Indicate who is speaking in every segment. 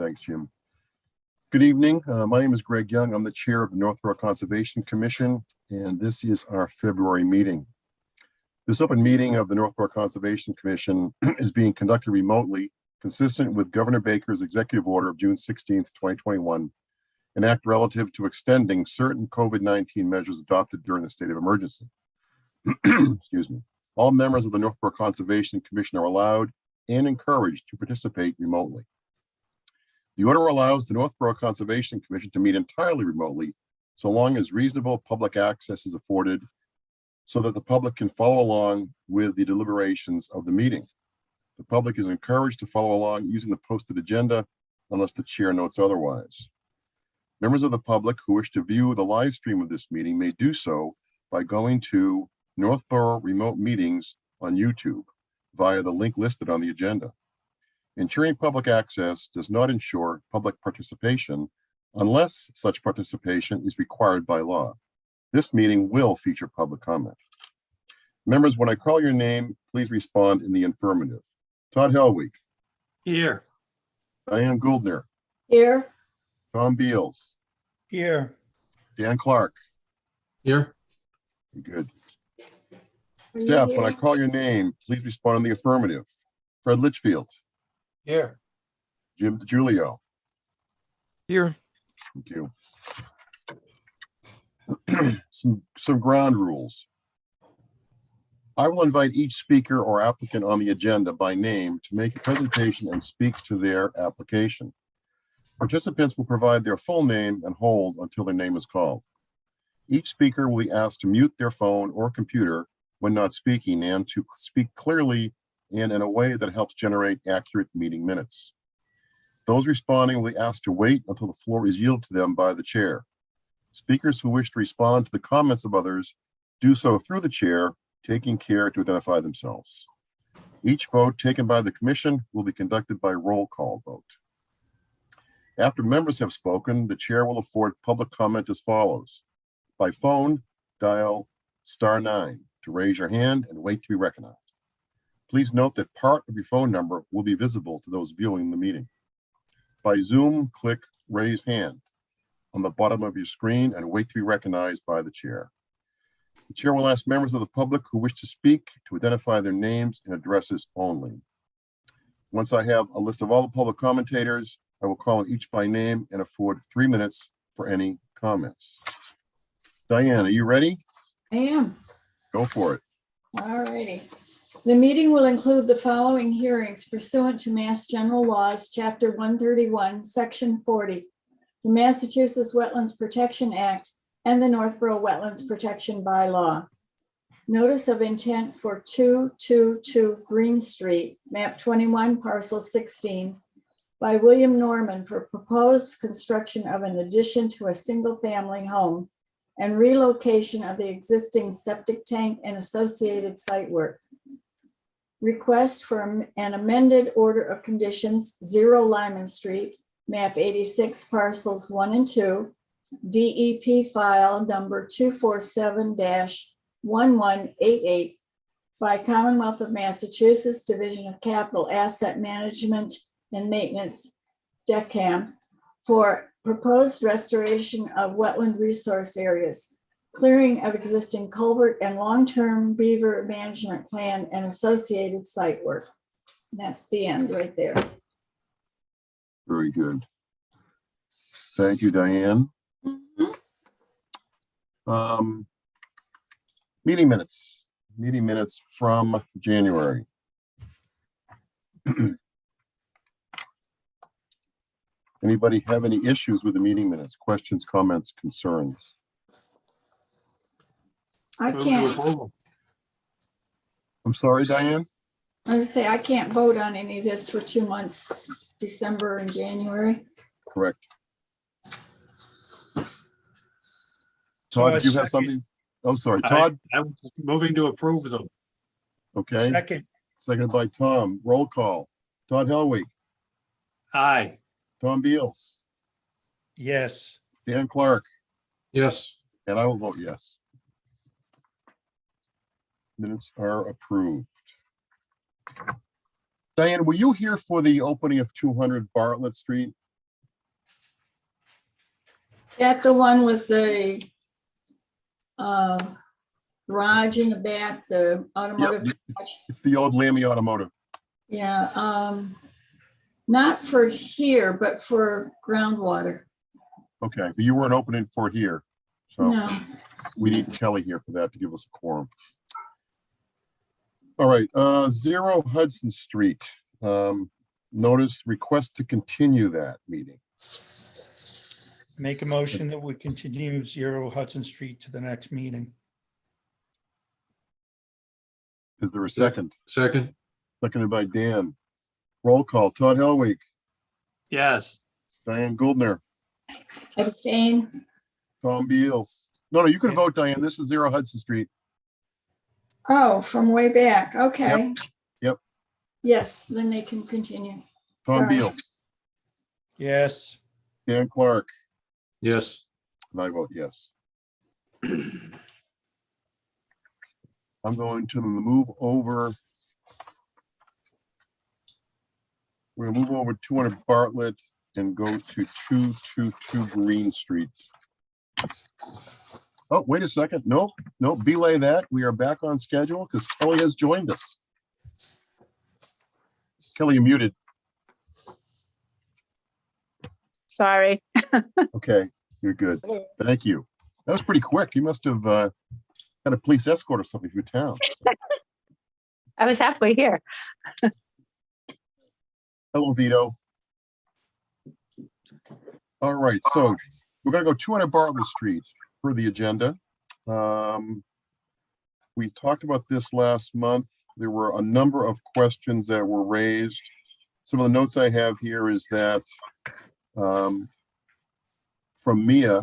Speaker 1: Thanks, Jim. Good evening. My name is Greg Young. I'm the chair of the Northborough Conservation Commission, and this is our February meeting. This open meeting of the Northborough Conservation Commission is being conducted remotely, consistent with Governor Baker's executive order of June 16th, 2021, an act relative to extending certain COVID-19 measures adopted during the state of emergency. Excuse me. All members of the Northborough Conservation Commission are allowed and encouraged to participate remotely. The order allows the Northborough Conservation Commission to meet entirely remotely, so long as reasonable public access is afforded so that the public can follow along with the deliberations of the meeting. The public is encouraged to follow along using the posted agenda unless the chair notes otherwise. Members of the public who wish to view the live stream of this meeting may do so by going to Northborough Remote Meetings on YouTube via the link listed on the agenda. Ensuring public access does not ensure public participation unless such participation is required by law. This meeting will feature public comment. Members, when I call your name, please respond in the affirmative. Todd Helwig.
Speaker 2: Here.
Speaker 1: Diane Gouldner.
Speaker 3: Here.
Speaker 1: Tom Beals.
Speaker 2: Here.
Speaker 1: Dan Clark.
Speaker 4: Here.
Speaker 1: Good.
Speaker 3: Are
Speaker 1: Staff,
Speaker 3: you
Speaker 1: when I
Speaker 3: here?
Speaker 1: call your name, please respond in the affirmative. Fred Litchfield.
Speaker 4: Here.
Speaker 1: Jim DiGiulio.
Speaker 4: Here.
Speaker 1: Thank you. Some ground rules. I will invite each speaker or applicant on the agenda by name to make a presentation and speak to their application. Participants will provide their full name and hold until their name is called. Each speaker will be asked to mute their phone or computer when not speaking and to speak clearly and in a way that helps generate accurate meeting minutes. Those responding will be asked to wait until the floor is yielded to them by the chair. Speakers who wish to respond to the comments of others do so through the chair, taking care to identify themselves. Each vote taken by the commission will be conducted by roll call vote. After members have spoken, the chair will afford public comment as follows. By phone, dial *9 to raise your hand and wait to be recognized. Please note that part of your phone number will be visible to those viewing the meeting. By Zoom, click Raise Hand on the bottom of your screen and wait to be recognized by the chair. The chair will ask members of the public who wish to speak to identify their names and addresses only. Once I have a list of all the public commentators, I will call on each by name and afford 3 minutes for any comments. Diane, are you ready?
Speaker 3: I am.
Speaker 1: Go for it.
Speaker 3: All righty. The meeting will include the following hearings pursuant to Mass General Laws, Chapter 131, Section 40, the Massachusetts Wetlands Protection Act, and the Northborough Wetlands Protection Bylaw. Notice of intent for 222 Green Street, map 21, parcel 16, by William Norman for proposed construction of an addition to a single-family home and relocation of the existing septic tank and associated site work. Request for an amended order of conditions, 0 Lyman Street, map 86, parcels 1 and 2, DEP file number 247-1188 by Commonwealth of Massachusetts Division of Capital Asset Management and Maintenance, DECAM, for proposed restoration of wetland resource areas, clearing of existing culvert and long-term beaver management plan and associated site work. And that's the end right there.
Speaker 1: Very good. Thank you, Diane. Meeting minutes from January. Anybody have any issues with the meeting minutes? Questions, comments, concerns?
Speaker 3: I
Speaker 2: Move to
Speaker 3: can't,
Speaker 2: approval.
Speaker 1: I'm sorry, Diane?
Speaker 3: I can't vote on any of this for 2 months, December and January.
Speaker 1: Correct.
Speaker 2: So
Speaker 1: Todd,
Speaker 2: I
Speaker 1: did you have
Speaker 2: second-
Speaker 1: something? Oh, sorry, Todd.
Speaker 2: I'm moving to approve them.
Speaker 1: Okay,
Speaker 2: Second.
Speaker 1: seconded by Tom. Roll call. Todd Helwig,
Speaker 2: Aye.
Speaker 1: Tom Beals,
Speaker 2: Yes.
Speaker 1: Dan Clark,
Speaker 4: Yes.
Speaker 1: and I will vote yes. Minutes are approved. Diane, were you here for the opening of 200 Bartlett Street?
Speaker 3: That the one with the garage in the back, the automotive garage?
Speaker 1: It's the old Lammy Automotive.
Speaker 3: Yeah, not for here, but for groundwater.
Speaker 1: Okay, but you weren't opening for it here. So
Speaker 3: No,
Speaker 1: we need Kelly here for that to give us a quorum. All right, 0 Hudson Street. Notice request to continue that meeting.
Speaker 2: Make a motion that we continue 0 Hudson Street to the next meeting.
Speaker 1: Is there a second?
Speaker 4: Second.
Speaker 1: Seconded by Dan. Roll call. Todd Helwig,
Speaker 2: Yes.
Speaker 1: Diane Goldner,
Speaker 3: abstain.
Speaker 1: Tom Beals. No, you can vote, Diane. This is 0 Hudson Street.
Speaker 3: Oh, from way back. Okay.
Speaker 1: Yep.
Speaker 3: Yes, then they can continue.
Speaker 1: Tom
Speaker 3: Sorry.
Speaker 1: Beals,
Speaker 2: Yes.
Speaker 1: Dan Clark,
Speaker 4: Yes.
Speaker 1: and I vote yes. I'm going to move over. We're gonna move over 200 Bartlett and go to 222 Green Street. Oh, wait a second. No, belay that. We are back on schedule because Kelly has joined us. Kelly, you're muted.
Speaker 5: Sorry.
Speaker 1: Okay, you're good. Thank you. That was pretty quick. You must have had a police escort or something through town.
Speaker 5: I was halfway here.
Speaker 1: Hello, Vito. All right, so we're gonna go 200 Bartlett Street for the agenda. We talked about this last month. There were a number of questions that were raised. Some of the notes I have here is that from Mia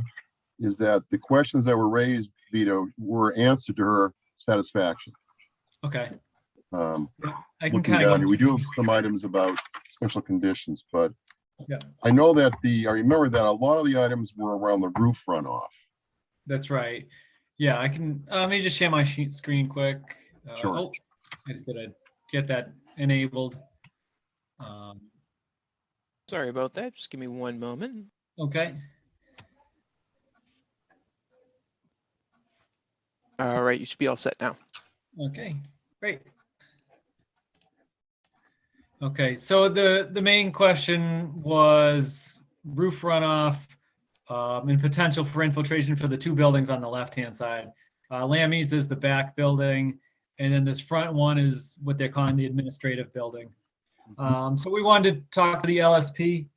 Speaker 1: is that the questions that were raised, Vito, were answered to her satisfaction.
Speaker 6: Okay.
Speaker 1: Um,
Speaker 6: I can
Speaker 1: looking
Speaker 6: kind
Speaker 1: down
Speaker 6: of
Speaker 1: here, we do have some items about special conditions, but
Speaker 6: Yeah.
Speaker 1: I know that I remember that a lot of the items were around the roof runoff.
Speaker 6: That's right. Yeah, I can. Let me just share my screen quick.
Speaker 1: Sure.
Speaker 6: Oh, I just gotta get that enabled.
Speaker 7: Sorry about that. Just give me one moment.
Speaker 6: Okay.
Speaker 7: All right, you should be all set now.
Speaker 6: Okay. Great. Okay. So the main question was roof runoff and potential for infiltration for the two buildings on the left-hand side. Lammy's is the back building, and then this front one is what they're calling the administrative building. So we wanted to talk to the LSP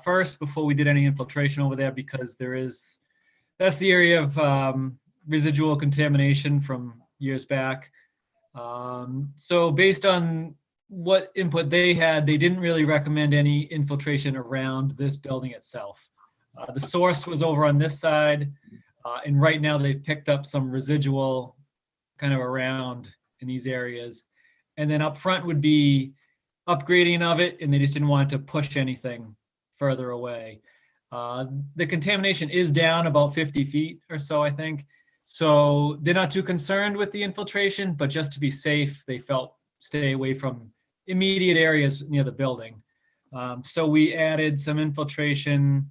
Speaker 6: first before we did any infiltration over there, because that's the area of residual contamination from years back. So based on what input they had, they didn't really recommend any infiltration around this building itself. The source was over on this side, and right now they've picked up some residual kind of around in these areas. And then up front would be upgrading of it, and they just didn't want to push anything further away. The contamination is down about 50 feet or so, I think. So they're not too concerned with the infiltration, but just to be safe, they felt stay away from immediate areas near the building. So we added some infiltration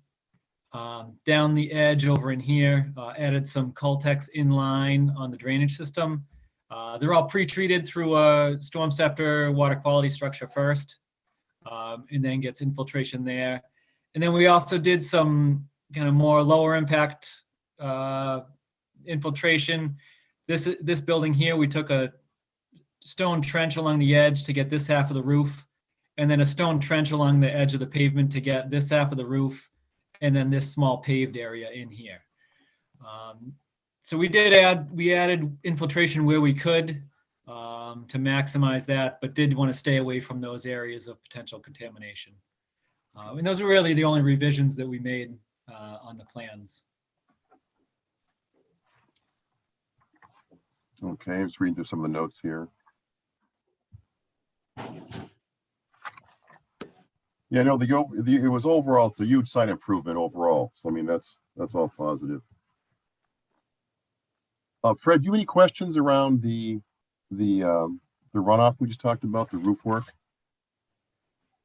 Speaker 6: down the edge over in here, added some Cultex in line on the drainage system. They're all pre-treated through a storm scepter water quality structure first, and then gets infiltration there. And then we also did some kind of more lower impact infiltration. This building here, we took a stone trench along the edge to get this half of the roof, and then a stone trench along the edge of the pavement to get this half of the roof, and then this small paved area in here. So we added infiltration where we could to maximize that, but did want to stay away from those areas of potential contamination. And those were really the only revisions that we made on the plans.
Speaker 1: Okay, I'm just reading through some of the notes here. Yeah, no, it was overall, it's a huge sign improvement overall. So I mean, that's all positive. Fred, do you have any questions around the runoff we just talked about, the roof work?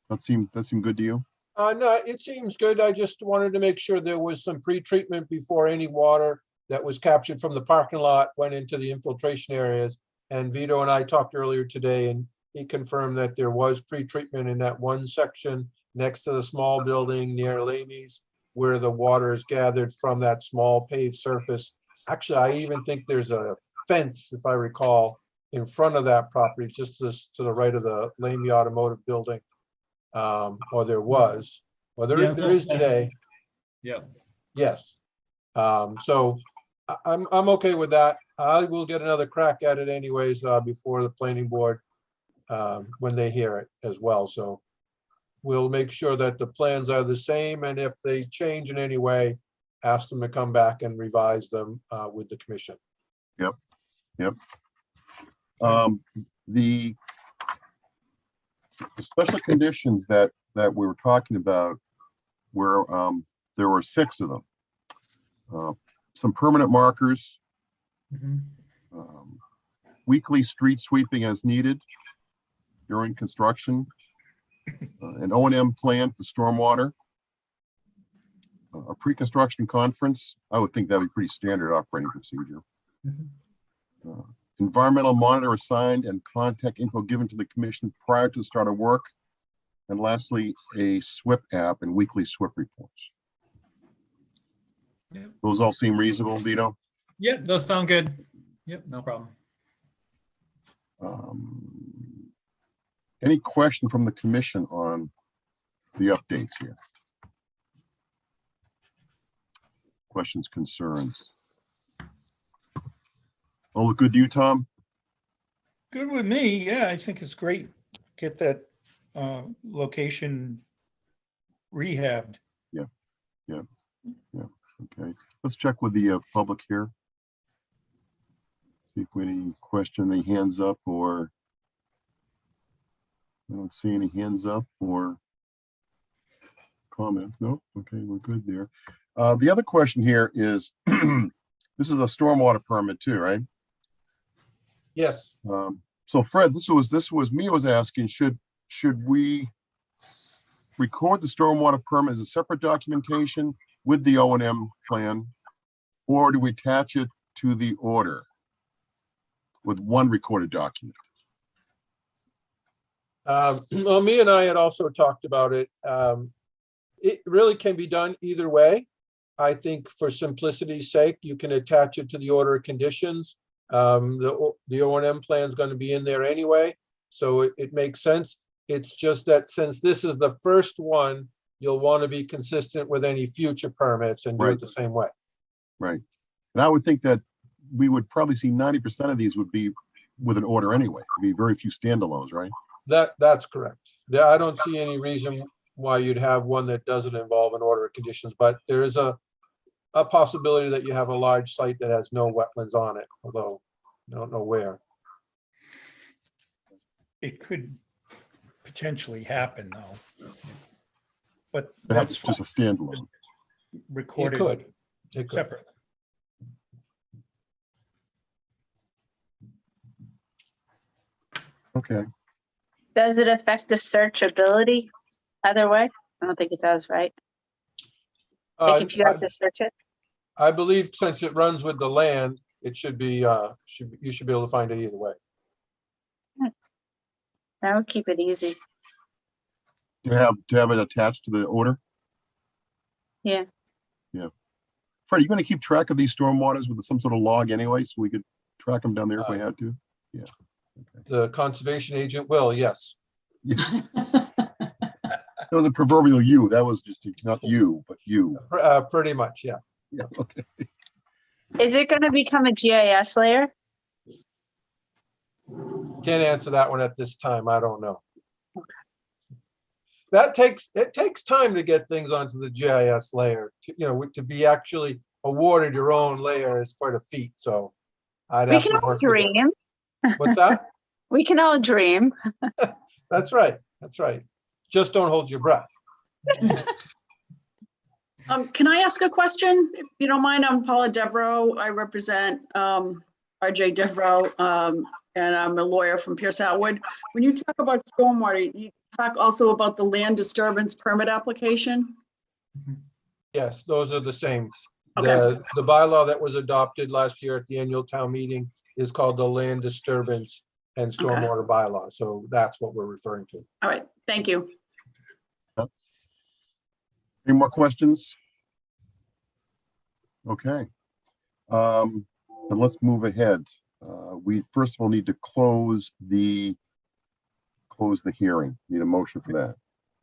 Speaker 1: That seemed good to you?
Speaker 8: No, it seems good. I just wanted to make sure there was some pre-treatment before any water that was captured from the parking lot went into the infiltration areas. And Vito and I talked earlier today, and he confirmed that there was pre-treatment in that one section next to the small building near Laney's, where the water is gathered from that small paved surface. Actually, I even think there's a fence, if I recall, in front of that property, just to the right of the Laney Automotive Building. Or there was, well, there
Speaker 6: Yeah,
Speaker 8: there is today.
Speaker 6: Yeah.
Speaker 8: Yes. So I'm okay with that. I will get another crack at it anyways, before the planning board, when they hear it as well. So we'll make sure that the plans are the same, and if they change in any way, ask them to come back and revise them, with the commission.
Speaker 1: The special conditions that we were talking about were, there were 6 of them. Some permanent markers,
Speaker 6: Mhm.
Speaker 1: weekly street sweeping as needed during construction, an O&M plan for stormwater, a pre-construction conference. I would think that would be pretty standard operating procedure.
Speaker 6: Mhm.
Speaker 1: Environmental monitor assigned and contact info given to the commission prior to the start of work. And lastly, a SWIP app and weekly SWIP reports.
Speaker 6: Yep.
Speaker 1: Those all seem reasonable, Vito?
Speaker 6: Yep, those sound good. Yep, no problem.
Speaker 1: Any question from the commission on the updates here? Questions, concerns? All look good to you, Tom?
Speaker 2: Good with me. Yeah, I think it's great. Get that location rehabbed.
Speaker 1: Okay, let's check with the public here. See if we have any question, any hands up, or I don't see any hands up or comments. Nope. Okay, we're good there. The other question here is, this is a stormwater permit too, right?
Speaker 8: Yes.
Speaker 1: So Fred, this was me was asking, should we record the stormwater permit as a separate documentation with the O&M plan, or do we attach it to the order with one recorded document?
Speaker 8: Well, me and I had also talked about it. It really can be done either way. I think for simplicity's sake, you can attach it to the order of conditions. The O&M plan is going to be in there anyway, so it makes sense. It's just that since this is the first one, you'll want to be consistent with any future permits and do
Speaker 1: Right.
Speaker 8: it the same way.
Speaker 1: Right. And I would think that we would probably see 90% of these would be with an order anyway. There'd be very few standalones, right?
Speaker 8: That's correct. Yeah, I don't see any reason why you'd have one that doesn't involve an order of conditions, but there is a possibility that you have a large site that has no wetlands on it, although I don't know where.
Speaker 2: It could potentially happen though. But
Speaker 1: Perhaps
Speaker 2: that's
Speaker 1: just a standalone.
Speaker 8: It
Speaker 2: recorded
Speaker 8: could. It could.
Speaker 2: separately.
Speaker 1: Okay.
Speaker 5: Does it affect the searchability either way? I don't think it does, right? Like if you have to search it?
Speaker 8: I believe since it runs with the land, it should be, you should be able to find it either way.
Speaker 5: That would keep it easy.
Speaker 1: To have it attached to the order?
Speaker 5: Yeah.
Speaker 1: Yeah. Fred, are you going to keep track of these stormwaters with some sort of log anyway, so we could track them down there if we had to? Yeah. Okay.
Speaker 8: The conservation agent will, yes.
Speaker 1: That was a proverbial you. That was just not you, but you.
Speaker 8: Pretty much, yeah.
Speaker 1: Yeah. Okay.
Speaker 5: Is it going to become a GIS layer?
Speaker 8: Can't answer that one at this time. I don't know. It takes time to get things onto the GIS layer. To be actually awarded your own layer is quite a feat. So I'd
Speaker 5: We
Speaker 8: have
Speaker 5: can
Speaker 8: to
Speaker 5: all
Speaker 8: work with it.
Speaker 5: dream.
Speaker 8: What's that?
Speaker 5: We can all dream.
Speaker 8: That's right. That's right. Just don't hold your breath.
Speaker 9: Can I ask a question? If you don't mind, I'm Paula Devereaux. I represent RJ Devereaux, and I'm a lawyer from Pierce Atwood. When you talk about stormwater, talk also about the land disturbance permit application?
Speaker 8: Yes, those are the same.
Speaker 9: Okay.
Speaker 8: The bylaw that was adopted last year at the annual town meeting is called the land disturbance and stormwater bylaw. So that's what we're referring to.
Speaker 9: All right, thank you.
Speaker 1: Any more questions? Okay. Then let's move ahead. We first of all need to close the hearing. Need a motion for that.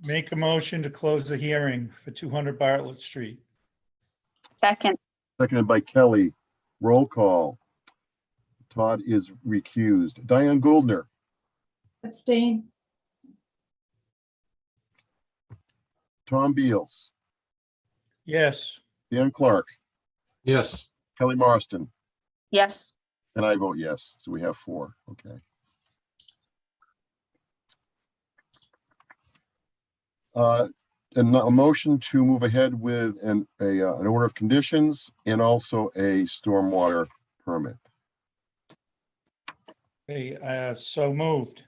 Speaker 2: Make a motion to close the hearing for 200 Bartlett Street.
Speaker 5: Second,
Speaker 1: Seconded by Kelly. Roll call. Todd is recused. Diane Goldner,
Speaker 3: Abstain.
Speaker 1: Tom Beals,
Speaker 2: Yes.
Speaker 1: Dan Clark,
Speaker 4: Yes.
Speaker 1: Kelly Marston,
Speaker 5: yes.
Speaker 1: and I vote yes. So we have 4. Okay. And a motion to move ahead with an order of conditions and also a stormwater permit.
Speaker 2: Okay, so moved.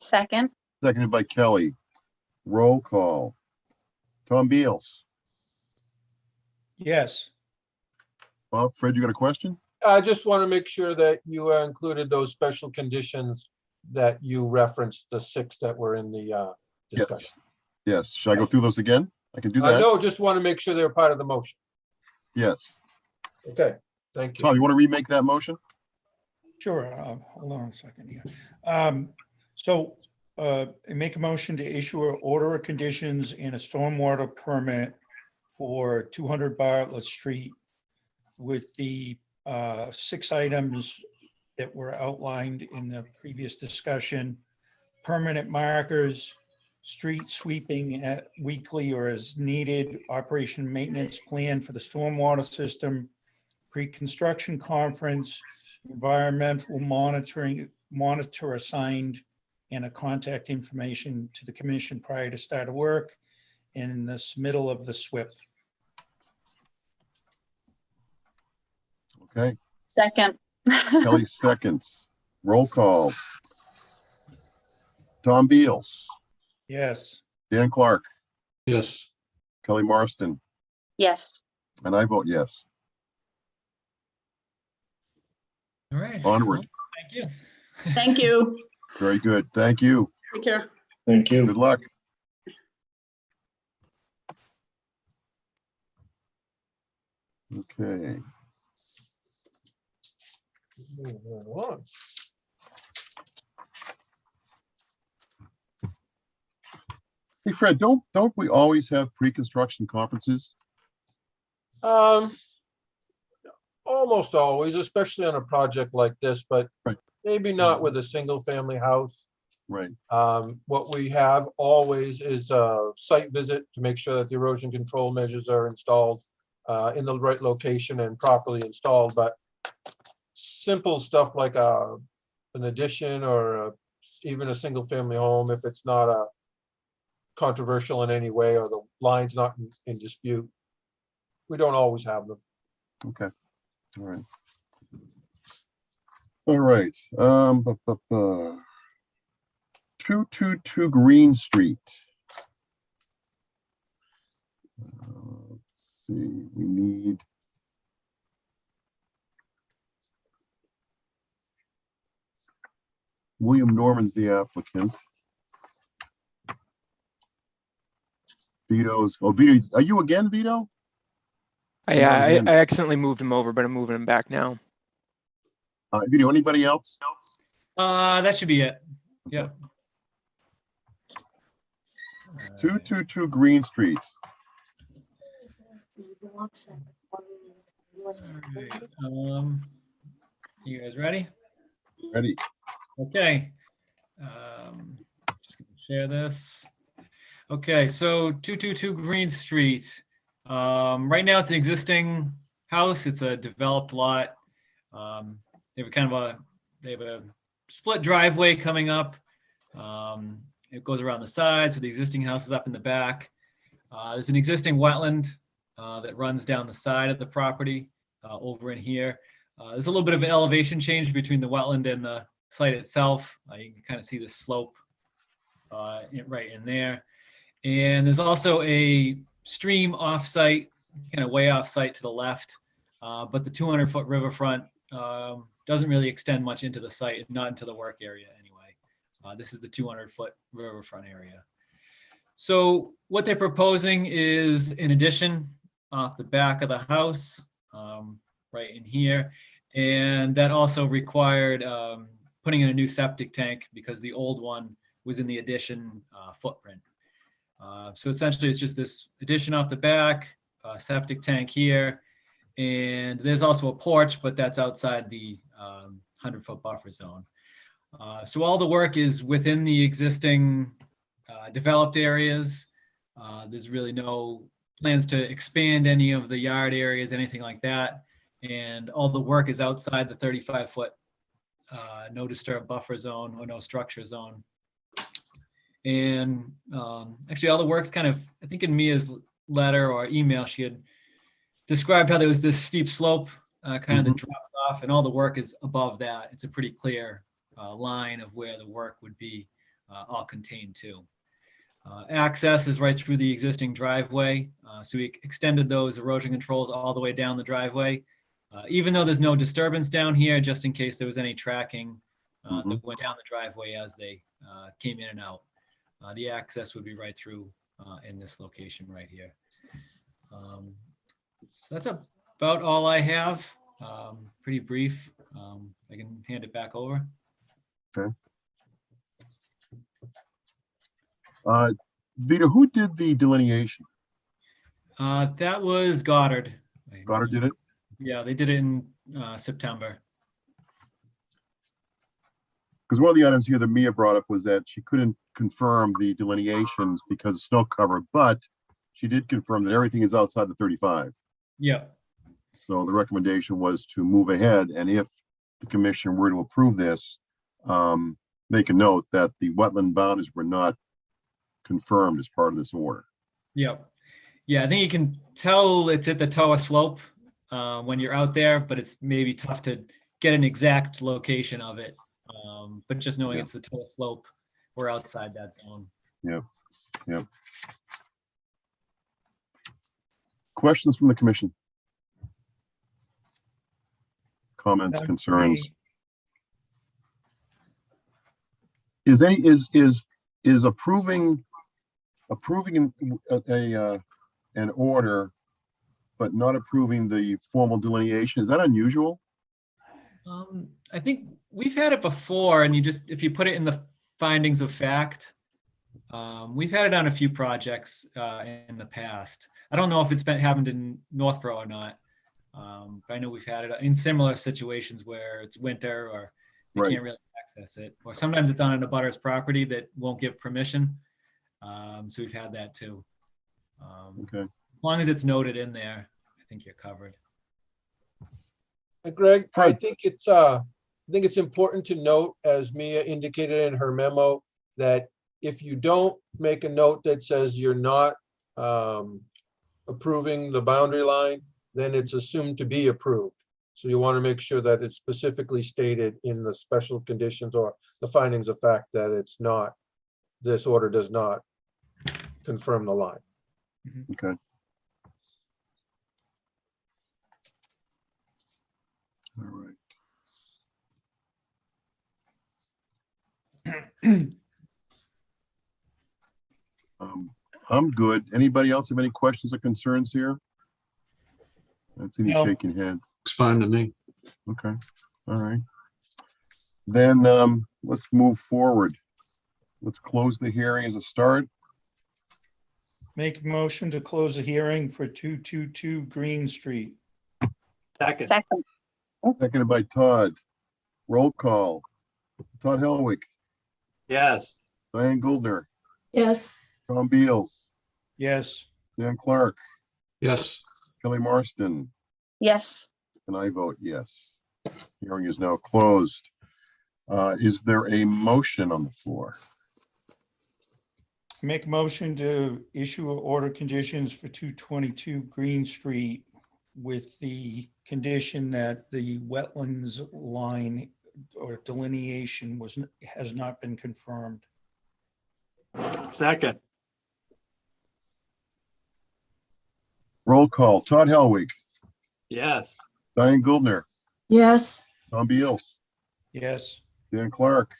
Speaker 5: Second,
Speaker 1: Seconded by Kelly. Roll call. Tom Beals.
Speaker 2: Yes.
Speaker 1: Bob, Fred, you got a question?
Speaker 8: I just want to make sure that you included those special conditions that you referenced, the 6 that were in the discussion.
Speaker 1: Yes. Should I go through those again? I can do that.
Speaker 8: No, just want to make sure they're part of the motion.
Speaker 1: Yes.
Speaker 8: Okay, thank you.
Speaker 1: Tom, you want to remake that motion?
Speaker 2: Sure. Hold on a second here. Make a motion to issue an order of conditions and a stormwater permit for 200 Bartlett Street with the 6 items that were outlined in the previous discussion: permanent markers, street sweeping at weekly or as needed, operation maintenance plan for the stormwater system, pre-construction conference, environmental monitor assigned, and a contact information to the commission prior to start of work, and the submittal of the SWIP.
Speaker 1: Okay.
Speaker 5: second.
Speaker 1: Kelly seconds. Roll call. Tom Beals,
Speaker 2: Yes.
Speaker 1: Dan Clark,
Speaker 4: Yes.
Speaker 1: Kelly Marston,
Speaker 5: Yes,
Speaker 1: and I vote yes.
Speaker 6: All right.
Speaker 1: Onward.
Speaker 6: Thank you.
Speaker 9: Thank you.
Speaker 1: Very good. Thank you.
Speaker 9: Take care.
Speaker 4: Thank
Speaker 1: Good luck. Okay.
Speaker 8: Moving right along.
Speaker 1: Hey, Fred, don't we always have pre-construction conferences?
Speaker 8: Almost always, especially on a project like this, but
Speaker 1: Right.
Speaker 8: maybe not with a single family house.
Speaker 1: Right.
Speaker 8: What we have always is a site visit to make sure that the erosion control measures are installed in the right location and properly installed, but simple stuff like an addition or even a single family home, if it's not controversial in any way or the line's not in dispute, we don't always have them.
Speaker 1: Okay. All right. All right. 222 Green Street. Let's see, we need. William Norman's the applicant. Vito's, Vito, are you again, Vito?
Speaker 7: Yeah, I
Speaker 1: again.
Speaker 7: accidentally moved him over, but I'm moving him back now.
Speaker 1: Vito, anybody else?
Speaker 6: That should be it. Yep.
Speaker 1: 222 Green Street.
Speaker 6: All right. You guys ready?
Speaker 1: Ready?
Speaker 6: Okay. Just gonna share this. Okay, so 222 Green Street. Right now it's an existing house. It's a developed lot. They have a split driveway coming up. It goes around the side, so the existing house is up in the back. There's an existing wetland that runs down the side of the property over in here. There's a little bit of an elevation change between the wetland and the site itself. You can kind of see the slope right in there. And there's also a stream off-site, kind of way off-site to the left. But the 200-foot riverfront doesn't really extend much into the site, not into the work area anyway. This is the 200-foot riverfront area. So what they're proposing is an addition off the back of the house, right in here. And that also required putting in a new septic tank because the old one was in the addition footprint. So essentially it's just this addition off the back, septic tank here, and there's also a porch, but that's outside the 100-foot buffer zone. So all the work is within the existing developed areas. There's really no plans to expand any of the yard areas, anything like that. And all the work is outside the 35-foot no disturb buffer zone or no structure zone. And actually all the work's kind of, I think in Mia's letter or email, she had described how there was this steep slope kind of that drops off, and all the work is above that. It's a pretty clear line of where the work would be all contained to. Access is right through the existing driveway. So we extended those erosion controls all the way down the driveway. Even though there's no disturbance down here, just in case there was any tracking that went down the driveway as they came in and out. The access would be right through in this location right here. So that's about all I have. Pretty brief. I can hand it back over.
Speaker 1: Okay. Vito, who did the delineation?
Speaker 6: That was Goddard.
Speaker 1: Goddard did it?
Speaker 6: Yeah, they did it in September.
Speaker 1: Because one of the items here that Mia brought up was that she couldn't confirm the delineations because of snow cover, but she did confirm that everything is outside the 35.
Speaker 6: Yeah.
Speaker 1: So the recommendation was to move ahead, and if the commission were to approve this, make a note that the wetland boundaries were not confirmed as part of this order.
Speaker 6: Yep. Yeah, I think you can tell it's at the Toa slope when you're out there, but it's maybe tough to get an exact location of it. But just knowing it's the Toa slope, we're outside that zone.
Speaker 1: Yep. Yep. Questions from the commission? Comments, concerns? Is approving an order but not approving the formal delineation, is that unusual?
Speaker 6: I think we've had it before, and if you put it in the findings of fact, we've had it on a few projects in the past. I don't know if it's happened in Northborough or not, but I know we've had it in similar situations where it's winter or they can't really access it, or sometimes it's on an abutter's property that won't give permission. So we've had that too.
Speaker 1: Okay.
Speaker 6: As long as it's noted in there, I think you're covered.
Speaker 8: Greg, I think it's important to note, as Mia indicated in her memo, that if you don't make a note that says you're not approving the boundary line, then it's assumed to be approved. So you want to make sure that it's specifically stated in the special conditions or the findings of fact that it's not, this order does not confirm the line.
Speaker 1: Okay. All right. I'm good. Anybody else have any questions or concerns here? I see you
Speaker 2: No.
Speaker 1: shaking heads.
Speaker 4: It's fine to me.
Speaker 1: Okay, all right. Then let's move forward. Let's close the hearing as a start.
Speaker 2: Make a motion to close the hearing for 222 Green Street.
Speaker 5: Second.
Speaker 1: Seconded by Todd. Roll call. Todd Helwig,
Speaker 10: Yes.
Speaker 1: Diane Goldner,
Speaker 3: Yes,
Speaker 1: Tom Beals,
Speaker 2: Yes,
Speaker 1: Dan Clark,
Speaker 4: Yes,
Speaker 1: Kelly Marston,
Speaker 5: Yes.
Speaker 1: and I vote yes. Hearing is now closed. Is there a motion on the floor?
Speaker 2: make a motion to issue order conditions for 222 Green Street with the condition that the wetlands line or delineation has not been confirmed.
Speaker 10: Second.
Speaker 1: Roll call. Todd Helwig,
Speaker 10: Yes.
Speaker 1: Diane Goldner,
Speaker 3: Yes,
Speaker 1: Tom Beals,
Speaker 2: Yes,
Speaker 1: Dan Clark,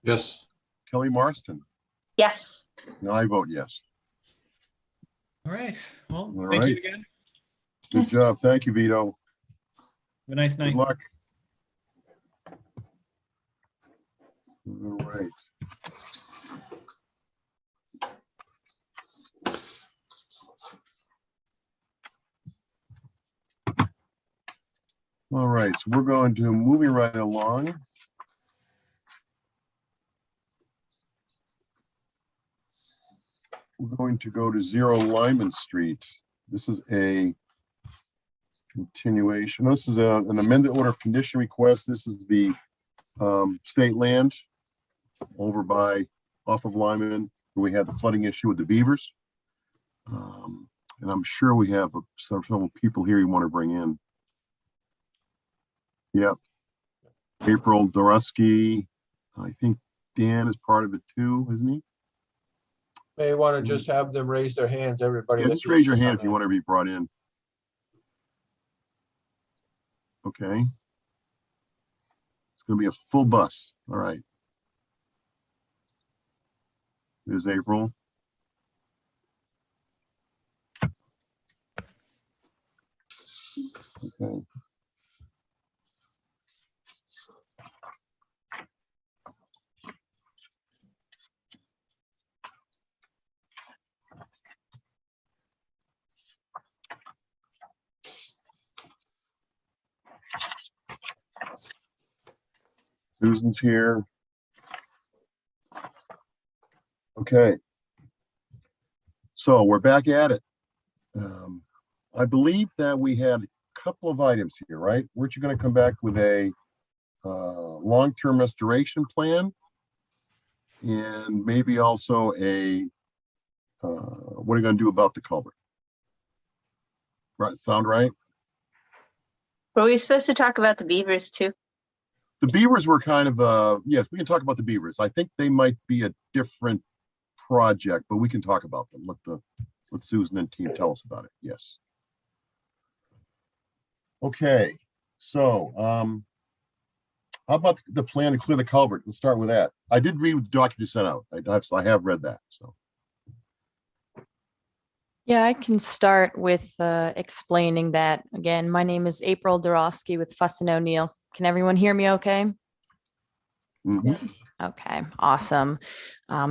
Speaker 4: Yes.
Speaker 1: Kelly Marston,
Speaker 5: Yes.
Speaker 1: and I vote yes.
Speaker 6: All right. Well,
Speaker 1: All
Speaker 6: thank you
Speaker 1: right.
Speaker 6: again.
Speaker 1: Good job. Thank you, Vito.
Speaker 6: Have a nice
Speaker 1: Good
Speaker 6: night.
Speaker 1: luck. All right. All right, so we're going to moving right along. We're going to go to 0 Lyman Street. This is a continuation. This is an amended order of condition request. This is the state land over by off of Lyman, where we had the flooding issue with the beavers. And I'm sure we have several people here you want to bring in. Yep. April Dorosky. I think Dan is part of it too, isn't he?
Speaker 8: May want to just have them raise their hands, everybody.
Speaker 1: Yeah,
Speaker 8: that
Speaker 1: just raise your
Speaker 8: needs to
Speaker 1: hand if
Speaker 8: come
Speaker 1: you
Speaker 8: in.
Speaker 1: want to be brought in. Okay. It's going to be a full bus. All right. There's April. Okay. Susan's here. Okay. So we're back at it. I believe that we had a couple of items here, right? Weren't you going to come back with a long-term restoration plan? And maybe also a, what are you going to do about the culvert? Right, sound right?
Speaker 5: Were we supposed to talk about the beavers too?
Speaker 1: The beavers were kind of, yes, we can talk about the beavers. I think they might be a different project, but we can talk about them. Let Susan and team tell us about it. Yes. Okay, so how about the plan to clear the culvert? Let's start with that. I did read the document you sent out. I have read that. So
Speaker 11: Yeah, I can start with explaining that. Again, my name is April Dorosky with Fuss and O'Neill. Can everyone hear me okay?
Speaker 1: mhm.
Speaker 3: yes.
Speaker 11: Okay, awesome.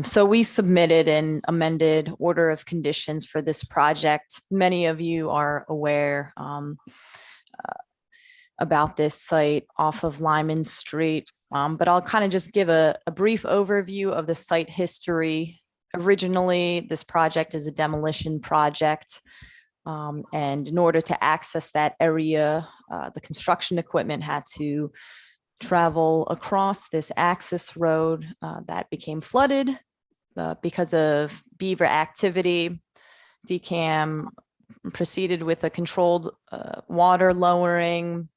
Speaker 11: So we submitted an amended order of conditions for this project. Many of you are aware about this site off of Lyman Street, but I'll kind of just give a brief overview of the site history. Originally, this project is a demolition project. And in order to access that area, the construction equipment had to travel across this access road that became flooded because of beaver activity. DCAM proceeded with a controlled water lowering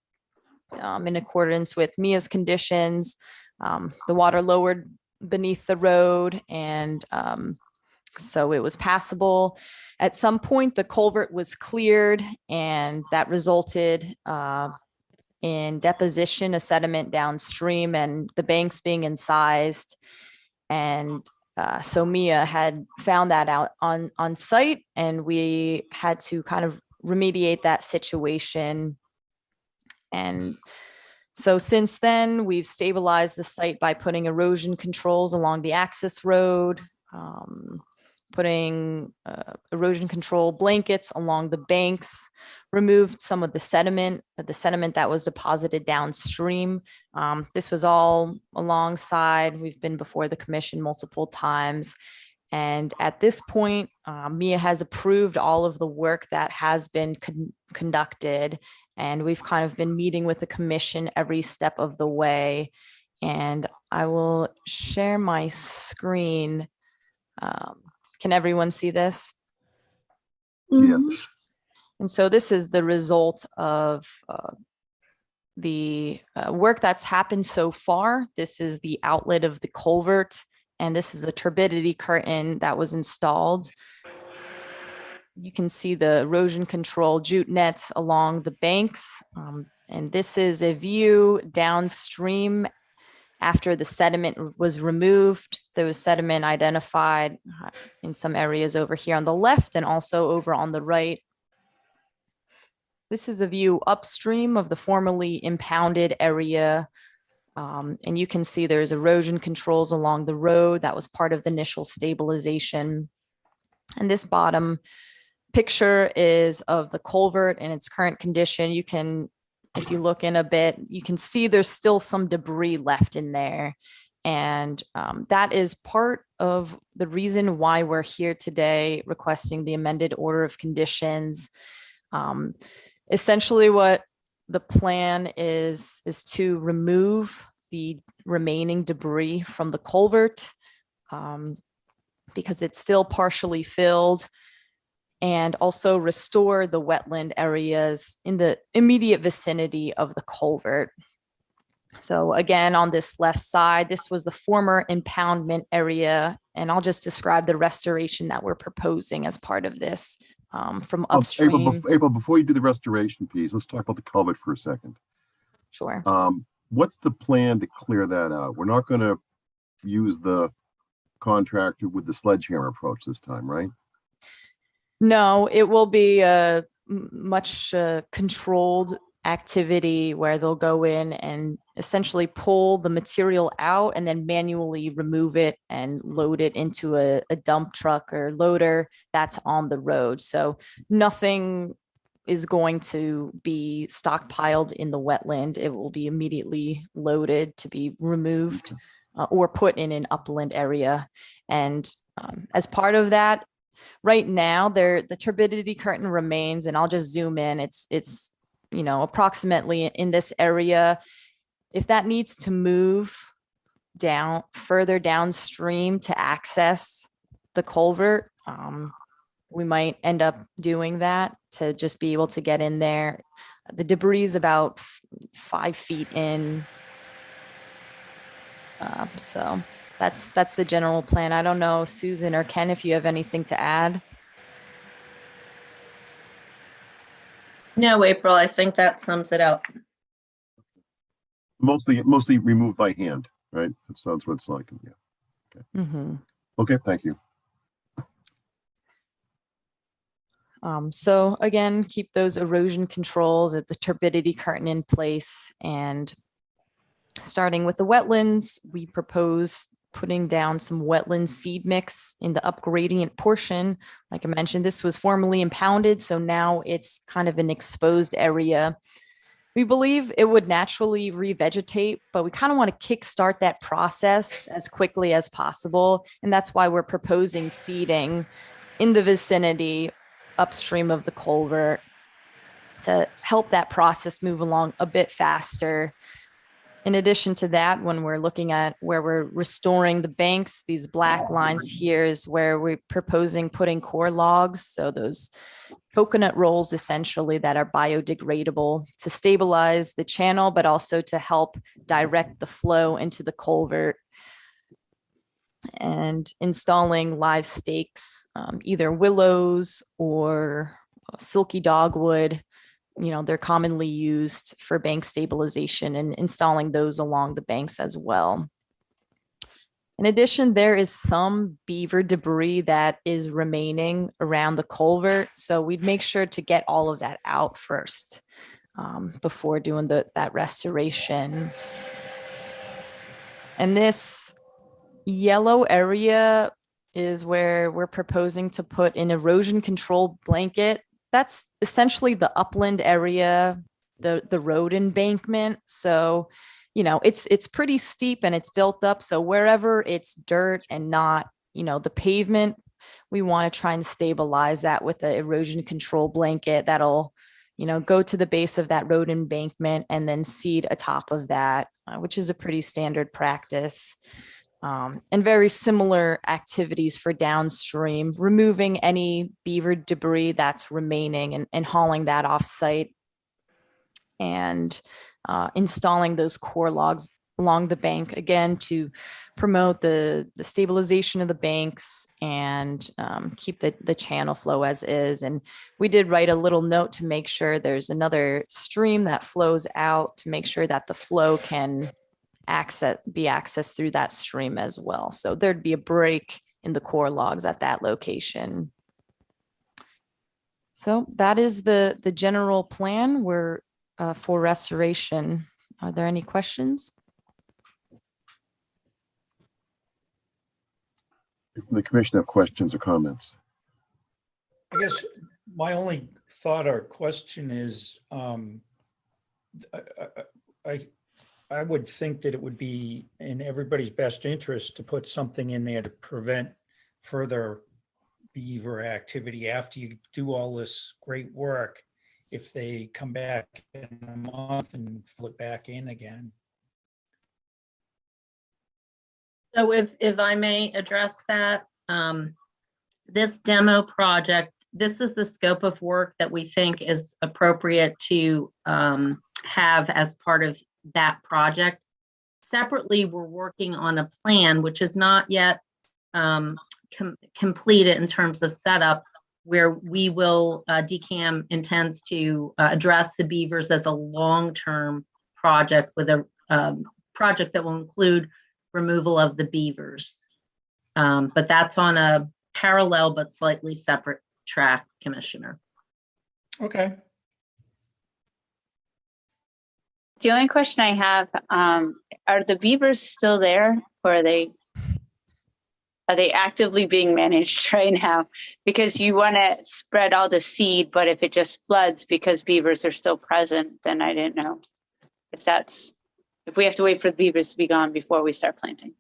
Speaker 11: in accordance with MIA's conditions. The water lowered beneath the road, and so it was passable. At some point, the culvert was cleared, and that resulted in deposition of sediment downstream and the banks being incised. And so MIA had found that out on site, and we had to kind of remediate that situation. And so since then, we've stabilized the site by putting erosion controls along the access road, putting erosion control blankets along the banks, removed some of the sediment that was deposited downstream. This was all alongside, we've been before the commission multiple times. And at this point, MIA has approved all of the work that has been conducted. And we've kind of been meeting with the commission every step of the way. And I will share my screen. Can everyone see this?
Speaker 3: Mhm.
Speaker 11: And so this is the result of the work that's happened so far. This is the outlet of the culvert. and this is a turbidity curtain that was installed. You can see the erosion control jute nets along the banks. And this is a view downstream after the sediment was removed. There was sediment identified in some areas over here on the left and also over on the right. This is a view upstream of the formerly impounded area. And you can see there's erosion controls along the road. That was part of the initial stabilization. And this bottom picture is of the culvert in its current condition. You can, if you look in a bit, you can see there's still some debris left in there. And that is part of the reason why we're here today requesting the amended order of conditions. Essentially what the plan is to remove the remaining debris from the culvert because it's still partially filled, and also restore the wetland areas in the immediate vicinity of the culvert. So again, on this left side, this was the former impoundment area, and I'll just describe the restoration that we're proposing as part of this from upstream.
Speaker 1: April, before you do the restoration piece, let's talk about the culvert for a second.
Speaker 11: Sure.
Speaker 1: What's the plan to clear that out? We're not going to use the contractor with the sledgehammer approach this time, right?
Speaker 11: No, it will be a much controlled activity where they'll go in and essentially pull the material out and then manually remove it and load it into a dump truck or loader that's on the road. So nothing is going to be stockpiled in the wetland. It will be immediately loaded to be removed or put in an upland area. And as part of that, right now, the turbidity curtain remains, and I'll just zoom in. It's you know, approximately in this area. If that needs to move down further downstream to access the culvert, we might end up doing that to just be able to get in there. The debris is about 5 feet in. So that's the general plan. I don't know, Susan or Ken, if you have anything to add.
Speaker 5: No, April, I think that sums it up.
Speaker 1: Mostly removed by hand, right? That sounds what it's like. Yeah. Okay.
Speaker 11: Mm-hmm.
Speaker 1: Okay, thank you.
Speaker 11: So again, keep those erosion controls at the turbidity curtain in place. And starting with the wetlands, we propose putting down some wetland seed mix in the upgradient portion. Like I mentioned, this was formerly impounded, so now it's kind of an exposed area. We believe it would naturally revegetate, but we kind of want to kickstart that process as quickly as possible. And that's why we're proposing seeding in the vicinity upstream of the culvert to help that process move along a bit faster. In addition to that, when we're looking at where we're restoring the banks, these black lines here is where we're proposing putting core logs. So those coconut rolls essentially that are biodegradable to stabilize the channel, but also to help direct the flow into the culvert. And installing live stakes, either willows or silky dogwood. You know, they're commonly used for bank stabilization, and installing those along the banks as well. In addition, there is some beaver debris that is remaining around the culvert. So we'd make sure to get all of that out first before doing that restoration. And this yellow area is where we're proposing to put an erosion control blanket. That's essentially the upland area, the road embankment. So, you know, it's pretty steep and it's built up. So wherever it's dirt and not, you know, the pavement, we want to try and stabilize that with the erosion control blanket that'll, you know, go to the base of that road embankment and then seed atop of that, which is a pretty standard practice. And very similar activities for downstream, removing any beaver debris that's remaining and hauling that off site, and installing those core logs along the bank, again, to promote the stabilization of the banks and keep the channel flow as is. And we did write a little note to make sure there's another stream that flows out to make sure that the flow can be accessed through that stream as well. So there'd be a break in the core logs at that location. So that is the general plan for restoration. Are there any questions?
Speaker 1: The commission have questions or comments?
Speaker 2: I guess my only thought or question is, I would think that it would be in everybody's best interest to put something in there to prevent further beaver activity after you do all this great work, if they come back in a month and fill it back in again.
Speaker 12: So if I may address that, this demo project, this is the scope of work that we think is appropriate to have as part of that project. Separately, we're working on a plan, which is not yet completed in terms of setup, where we will, DCAM intends to address the beavers as a long-term project with a project that will include removal of the beavers. But that's on a parallel but slightly separate track, Commissioner.
Speaker 2: Okay.
Speaker 5: The only question I have, are the beavers still there, or are they actively being managed right now? Because you want to spread all the seed, but if it just floods because beavers are still present, then I didn't know if we have to wait for the beavers to be gone before we start planting.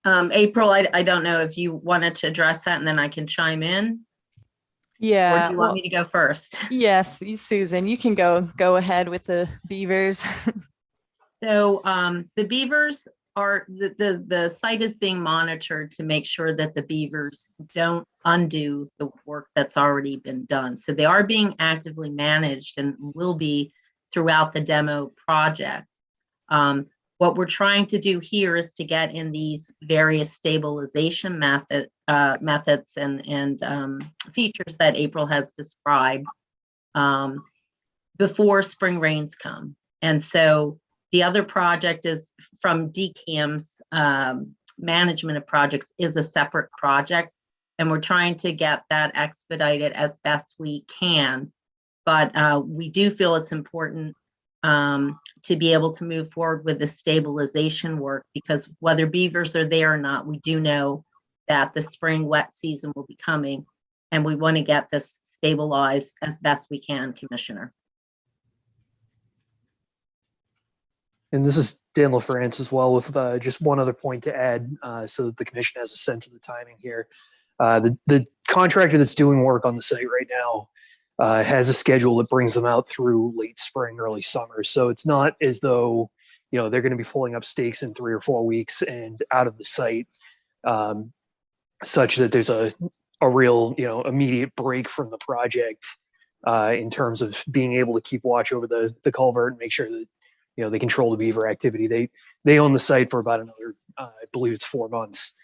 Speaker 12: April, I don't know if you wanted to address that and then I can chime in.
Speaker 11: Yeah.
Speaker 12: Or do you want me to go first?
Speaker 11: Yes, Susan, you can go ahead with the beavers.
Speaker 12: So the beavers are, the site is being monitored to make sure that the beavers don't undo the work that's already been done. So they are being actively managed and will be throughout the demo project. What we're trying to do here is to get in these various stabilization methods and features that April has described before spring rains come. And so the other project is from DCAM's management of projects is a separate project, and we're trying to get that expedited as best we can. But we do feel it's important to be able to move forward with the stabilization work, because whether beavers are there or not, we do know that the spring wet season will be coming, and we want to get this stabilized as best we can, Commissioner.
Speaker 13: And this is Dan LaFrance as well, with just one other point to add, so that the commission has a sense of the timing here. The contractor that's doing work on the site right now has a schedule that brings them out through late spring, early summer. So it's not as though, they're going to be pulling up stakes in 3 or 4 weeks and out of the site, such that there's a real, immediate break from the project in terms of being able to keep watch over the culvert and make sure that, they control the beaver activity. They own the site for about another, I believe it's 4 months.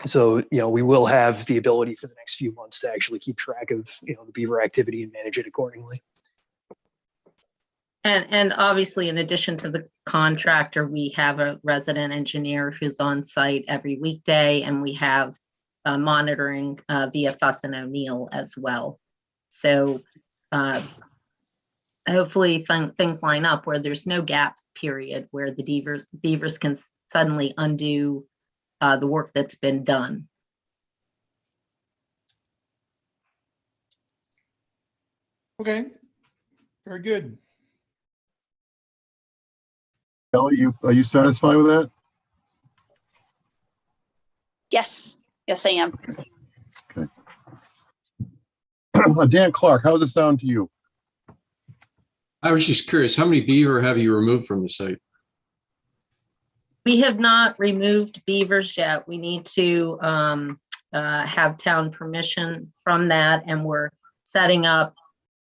Speaker 13: So, we will have the ability for the next few months to actually keep track of, the beaver activity and manage it accordingly.
Speaker 12: And obviously, in addition to the contractor, we have a resident engineer who's on site every weekday, and we have monitoring via Fuss and O'Neill as well. So hopefully things line up where there's no gap period where the beavers can suddenly undo the work that's been done.
Speaker 2: Okay, very good.
Speaker 1: Kelly, are you satisfied with that?
Speaker 5: Yes, I am.
Speaker 1: Okay. Dan Clark, how does it sound to you?
Speaker 4: I was just curious, how many beaver have you removed from the site?
Speaker 12: We have not removed beavers yet. We need to have town permission from that, and we're setting up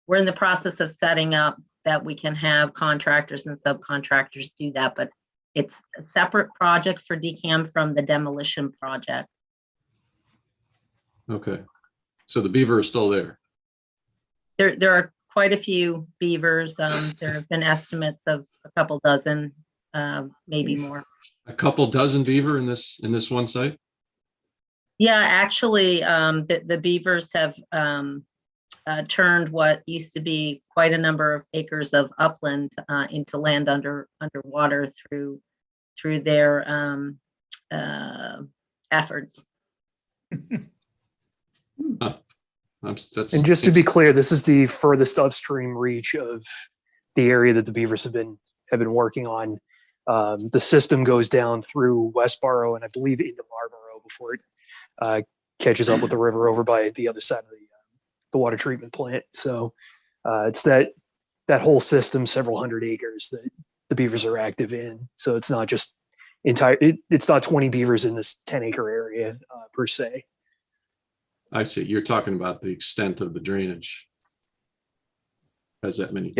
Speaker 12: we're in the process of setting up that we can have contractors and subcontractors do that, but it's a separate project for DCAM from the demolition project.
Speaker 4: Okay. So the beaver is still there.
Speaker 12: There are quite a few beavers. There have been estimates of a couple dozen, maybe more.
Speaker 4: A couple dozen beaver in this one site?
Speaker 12: Yeah, actually, the beavers have turned what used to be quite a number of acres of upland into land underwater through their efforts.
Speaker 13: And just to be clear, this is the furthest upstream reach of the area that the beavers have been working on. The system goes down through Westboro and I believe into Marlboro before it catches up with the river over by the other side of the water treatment plant. So it's that whole system, several hundred acres that the beavers are active in. So it's not just it's not 20 beavers in this 10-acre area per se.
Speaker 4: I see. You're talking about the extent of the drainage. Has that many?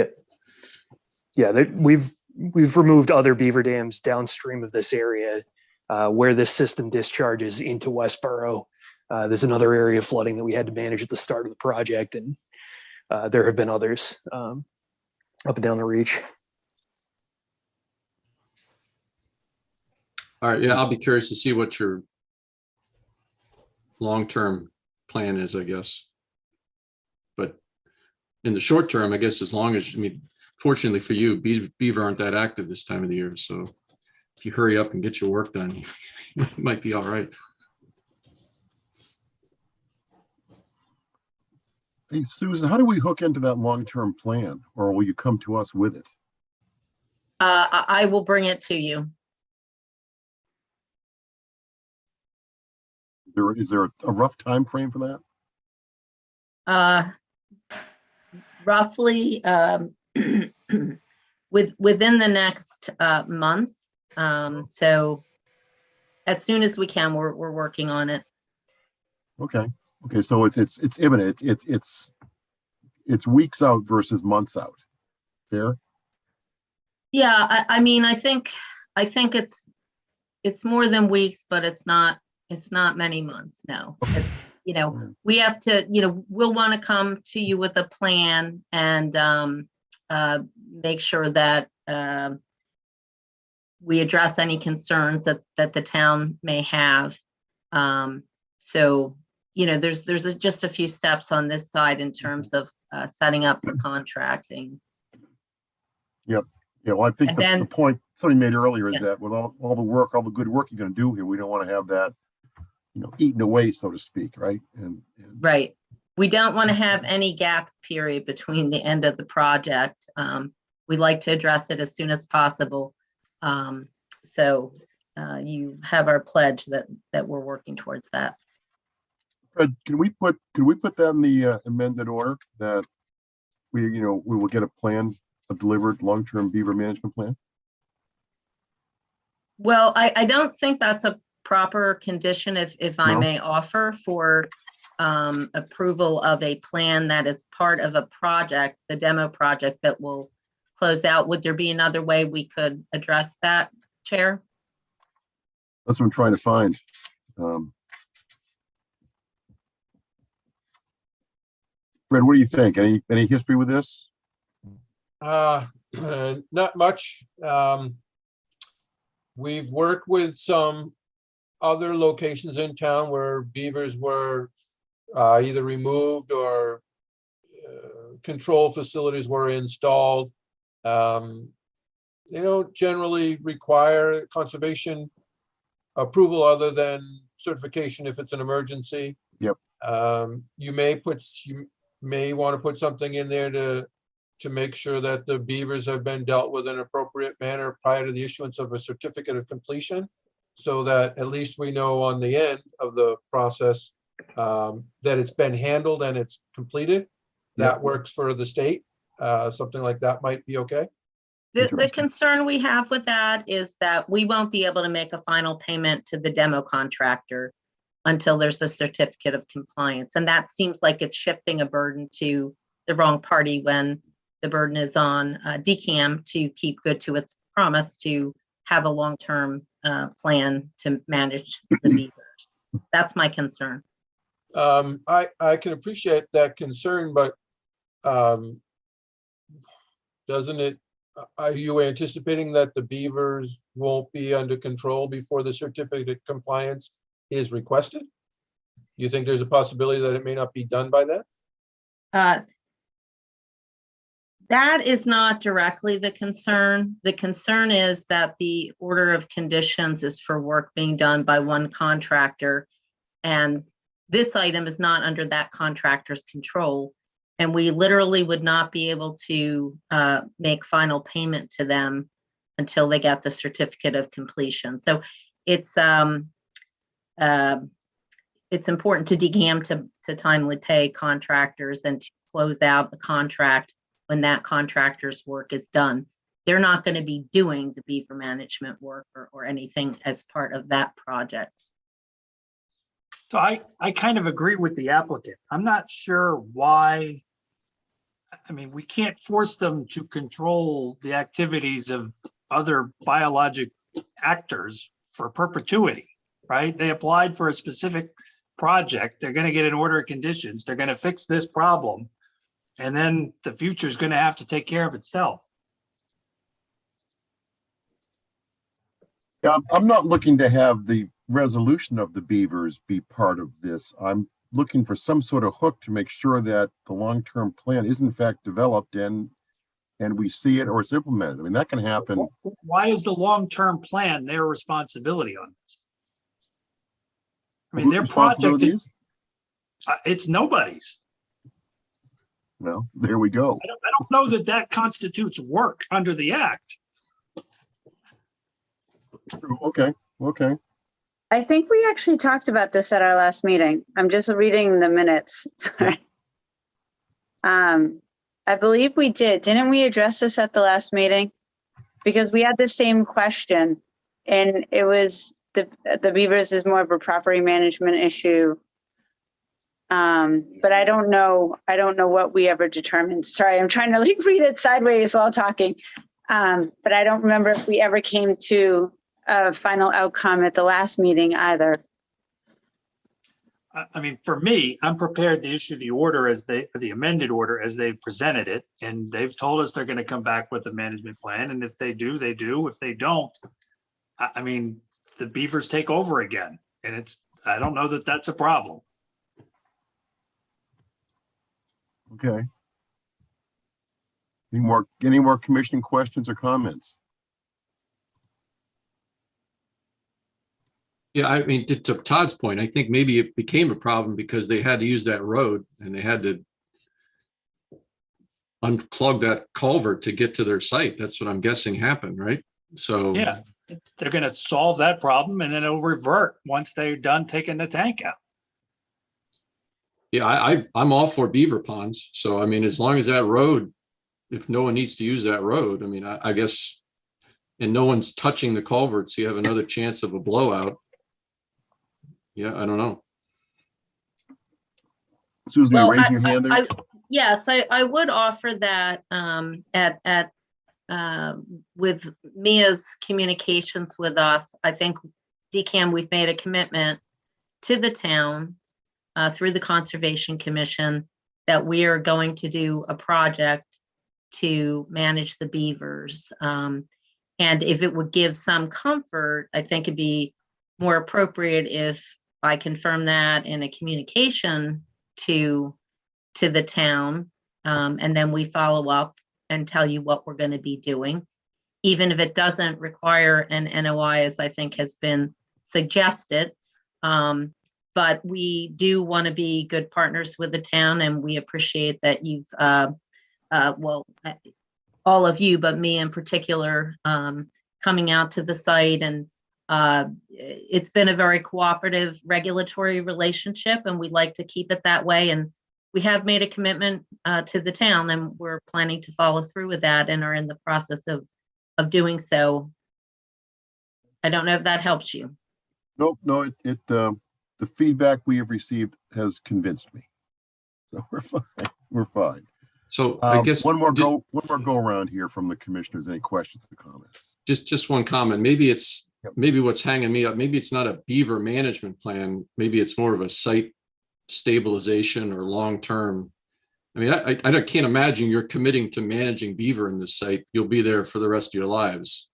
Speaker 13: Yeah. We've removed other beaver dams downstream of this area where this system discharges into Westboro. There's another area of flooding that we had to manage at the start of the project, and there have been others up and down the reach.
Speaker 4: All right. Yeah, I'll be curious to see what your long-term plan is, I guess. But in the short term, I guess as long as, fortunately for you, beaver aren't that active this time of the year. So if you hurry up and get your work done, it might be all right.
Speaker 1: Hey, Susan, how do we hook into that long-term plan, or will you come to us with it?
Speaker 12: I will bring it to you.
Speaker 1: Is there a rough time frame for that?
Speaker 12: Roughly within the next month. So as soon as we can, we're working on it.
Speaker 1: Okay. So it's imminent. It's weeks out versus months out. Fair?
Speaker 12: Yeah, I think it's more than weeks, but it's not many months. No. We have to, we'll want to come to you with a plan and make sure that we address any concerns that the town may have. So, there's just a few steps on this side in terms of setting up the contracting.
Speaker 1: Yep. Yeah, well, I think the point somebody made earlier is that with all the good work you're going to do here, we don't want to have that, eaten away, so to speak, right? And
Speaker 12: right. We don't want to have any gap period between the end of the project. We'd like to address it as soon as possible. So you have our pledge that we're working towards that.
Speaker 1: Fred, can we put that in the amended order that we will get a delivered long-term beaver management plan?
Speaker 12: Well, I don't think that's a proper condition, if I may offer, for approval of a plan that is part of a project, the demo project that will close out. Would there be another way we could address that, Chair?
Speaker 1: That's what I'm trying to find. Fred, what do you think? Any history with this?
Speaker 8: Not much. We've worked with some other locations in town where beavers were either removed or control facilities were installed. They don't generally require conservation approval other than certification if it's an emergency.
Speaker 1: Yep.
Speaker 8: You may want to put something in there to make sure that the beavers have been dealt with in an appropriate manner prior to the issuance of a certificate of completion, so that at least we know on the end of the process that it's been handled and it's completed. That works for the state. Something like that might be okay.
Speaker 12: The concern we have with that is that we won't be able to make a final payment to the demo contractor until there's a certificate of compliance. And that seems like it's shifting a burden to the wrong party when the burden is on DCAM to keep good to its promise to have a long-term plan to manage the beavers. That's my concern.
Speaker 8: I can appreciate that concern, but doesn't it, are you anticipating that the beavers won't be under control before the certificate of compliance is requested? You think there's a possibility that it may not be done by then?
Speaker 12: That is not directly the concern. The concern is that the order of conditions is for work being done by one contractor. And this item is not under that contractor's control. And we literally would not be able to make final payment to them until they get the certificate of completion. So it's important to DCAM to timely pay contractors and to close out the contract when that contractor's work is done. They're not going to be doing the beaver management work or anything as part of that project.
Speaker 10: So I kind of agree with the applicant. I'm not sure why. I mean, we can't force them to control the activities of other biologic actors for perpetuity, right? They applied for a specific project. They're going to get an order of conditions. They're going to fix this problem. And then the future is going to have to take care of itself.
Speaker 1: Yeah, I'm not looking to have the resolution of the beavers be part of this. I'm looking for some sort of hook to make sure that the long-term plan is in fact developed and we see it or it's implemented. I mean, that can happen.
Speaker 10: Why is the long-term plan their responsibility on this? I mean,
Speaker 1: Whose
Speaker 10: their project
Speaker 1: responsibility
Speaker 10: is, it's nobody's.
Speaker 1: Well, there we go.
Speaker 10: I don't know that constitutes work under the act.
Speaker 1: Okay, okay.
Speaker 5: I think we actually talked about this at our last meeting. I'm just reading the minutes. Sorry. I believe we did. Didn't we address this at the last meeting? Because we had the same question and it was the beavers is more of a property management issue. But I don't know what we ever determined. Sorry, I'm trying to read it sideways while talking. But I don't remember if we ever came to a final outcome at the last meeting either.
Speaker 10: I mean, for me, I'm prepared to issue the order the amended order as they've presented it. And they've told us they're going to come back with a management plan. And if they do, they do. If they don't, I mean, the beavers take over again. And I don't know that that's a problem.
Speaker 1: Okay. Any more commission questions or comments?
Speaker 4: Yeah, I mean, to Todd's point, I think maybe it became a problem because they had to use that road and they had to unclog that culvert to get to their site. That's what I'm guessing happened, right? So
Speaker 10: Yeah, they're going to solve that problem and then it'll revert once they're done taking the tank out.
Speaker 4: yeah, I'm all for beaver ponds. So, I mean, as long as that road, if no one needs to use that road, I mean, I guess, and no one's touching the culverts, you have another chance of a blowout. Yeah, I don't know.
Speaker 1: Susan,
Speaker 12: Well,
Speaker 1: you raising your hand there?
Speaker 12: Yes, I would offer that with Mia's communications with us. I think DCAM, we've made a commitment to the town through the Conservation Commission that we are going to do a project to manage the beavers. And if it would give some comfort, I think it'd be more appropriate if I confirm that in a communication to the town, and then we follow up and tell you what we're going to be doing, even if it doesn't require an NOI, as I think has been suggested. But we do want to be good partners with the town, and we appreciate that you've, well, all of you, but me in particular, coming out to the site. And it's been a very cooperative regulatory relationship, and we'd like to keep it that way. And we have made a commitment to the town, and we're planning to follow through with that and are in the process of doing so. I don't know if that helps you.
Speaker 1: Nope, no, the feedback we have received has convinced me. So we're fine. We're fine.
Speaker 4: So I guess
Speaker 1: One more go around here from the commissioners. Any questions or comments?
Speaker 4: just one comment. Maybe it's,
Speaker 1: Yep.
Speaker 4: maybe what's hanging me up, maybe it's not a beaver management plan. Maybe it's more of a site stabilization or long-term. I mean, I can't imagine you're committing to managing beaver in this site. You'll be there for the rest of your lives.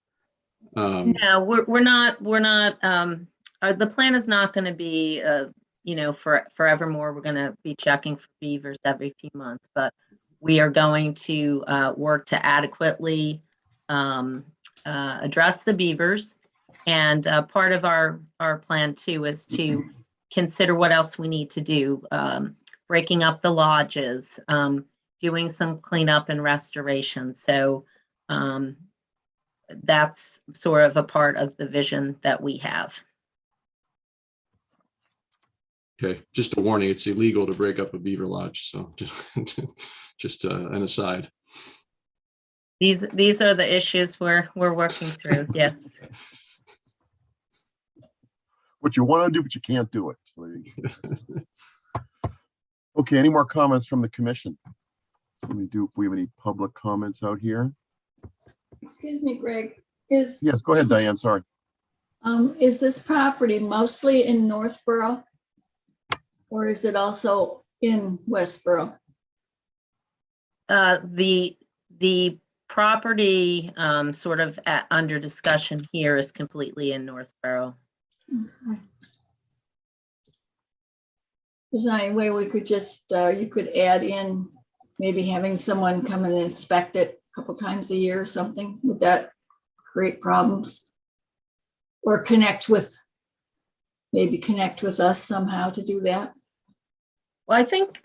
Speaker 12: No, we're not, the plan is not going to be, forevermore. We're going to be checking for beavers every few months, but we are going to work to adequately address the beavers. And part of our plan too is to consider what else we need to do, breaking up the lodges, doing some cleanup and restoration. So that's sort of a part of the vision that we have.
Speaker 4: Okay, just a warning, it's illegal to break up a beaver lodge, so just an aside.
Speaker 12: These are the issues we're working through, yes.
Speaker 1: What you want to do, but you can't do it. So there you go. Okay, any more comments from the commission? Let me do, if we have any public comments out here.
Speaker 3: Excuse me, Greg,
Speaker 1: Yes, go ahead, Diane, sorry.
Speaker 3: is this property mostly in Northborough? Or is it also in Westboro?
Speaker 12: The property sort of under discussion here is completely in Northborough.
Speaker 3: Is there any way we could just, you could add in maybe having someone come and inspect it a couple times a year or something? Would that create problems? Or maybe connect with us somehow to do that?
Speaker 12: Well, I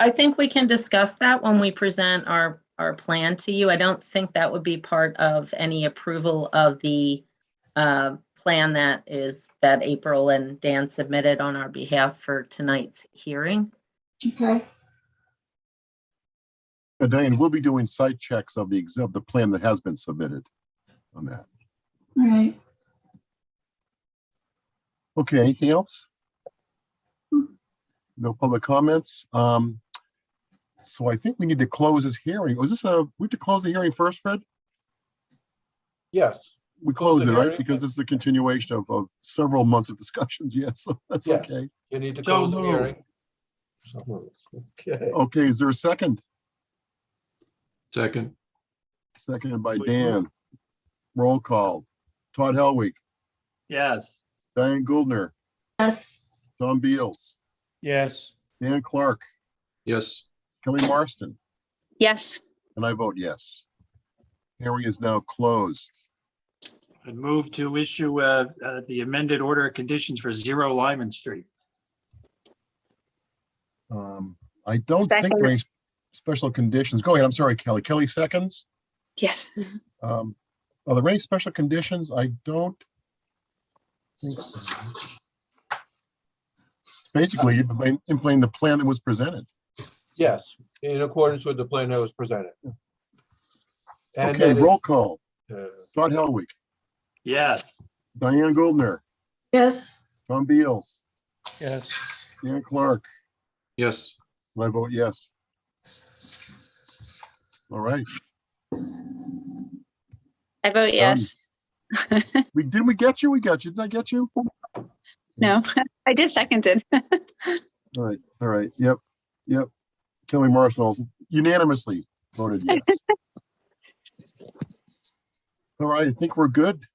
Speaker 12: think we can discuss that when we present our plan to you. I don't think that would be part of any approval of the plan that April and Dan submitted on our behalf for tonight's hearing.
Speaker 3: Okay.
Speaker 1: Diane, we'll be doing site checks of the plan that has been submitted on that.
Speaker 3: All right.
Speaker 1: Okay, anything else? No public comments. So I think we need to close this hearing. We have to close the hearing first, Fred?
Speaker 8: Yes.
Speaker 1: We
Speaker 8: Close
Speaker 1: close
Speaker 8: the
Speaker 1: it, right?
Speaker 8: hearing.
Speaker 1: Because it's the continuation of several months of discussions. Yes, so that's
Speaker 8: Yes.
Speaker 1: okay.
Speaker 8: You need to
Speaker 10: So
Speaker 8: close the
Speaker 10: moved.
Speaker 8: hearing. So moved. Okay.
Speaker 1: Okay, is there a second?
Speaker 4: Second,
Speaker 1: Seconded by Dan. Roll call. Todd Helwig,
Speaker 10: Yes.
Speaker 1: Diane Goldner,
Speaker 3: Yes.
Speaker 1: Tom Beals,
Speaker 2: Yes.
Speaker 1: Dan Clark,
Speaker 4: yes.
Speaker 1: Kelly Marston,
Speaker 5: Yes.
Speaker 1: and I vote yes. Hearing is now closed.
Speaker 10: I'd move to issue the amended order of conditions for 0 Lyman Street.
Speaker 1: I don't think there are any special conditions. Go ahead. I'm sorry, Kelly. Kelly seconds.
Speaker 5: Yes.
Speaker 1: Are there any special conditions? I don't think so. Basically, you're implementing the plan that was presented.
Speaker 8: Yes, in accordance with the plan that was presented. And
Speaker 1: Okay,
Speaker 8: then
Speaker 1: roll call.
Speaker 8: uh,
Speaker 1: Todd Helwig,
Speaker 10: Yes.
Speaker 1: Diane Goldner,
Speaker 3: Yes.
Speaker 1: Tom Beals,
Speaker 2: Yes.
Speaker 1: Dan Clark.
Speaker 4: Yes.
Speaker 1: I vote yes. All right.
Speaker 5: I vote yes.
Speaker 1: Did we get you? We got you. Did I get you?
Speaker 5: No, I just seconded.
Speaker 1: All right. All right. Yep. Yep. Kelly Marston also unanimously voted yes. All right. I think we're good.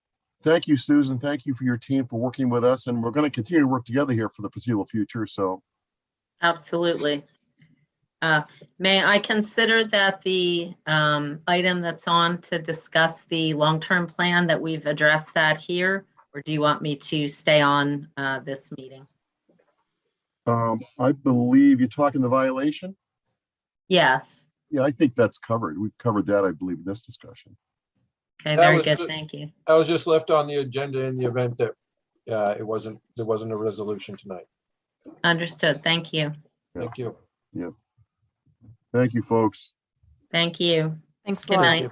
Speaker 1: Thank you, Susan. Thank you for your team for working with us. And we're going to continue to work together here for the foreseeable future. So
Speaker 12: Absolutely. May I consider that the item that's on to discuss the long-term plan, that we've addressed that here? Or do you want me to stay on this meeting?
Speaker 1: I believe you're talking the violation.
Speaker 12: Yes.
Speaker 1: Yeah, I think that's covered. We've covered that, I believe, in this discussion.
Speaker 12: Okay,
Speaker 8: That
Speaker 12: very
Speaker 8: was
Speaker 12: good.
Speaker 8: good.
Speaker 12: Thank you.
Speaker 8: I was just left on the agenda in the event that there wasn't a resolution tonight.
Speaker 12: Understood. Thank you.
Speaker 8: Thank you.
Speaker 1: Thank you, folks.
Speaker 12: Thank you.
Speaker 11: Thanks a
Speaker 12: Good
Speaker 11: lot.
Speaker 12: night.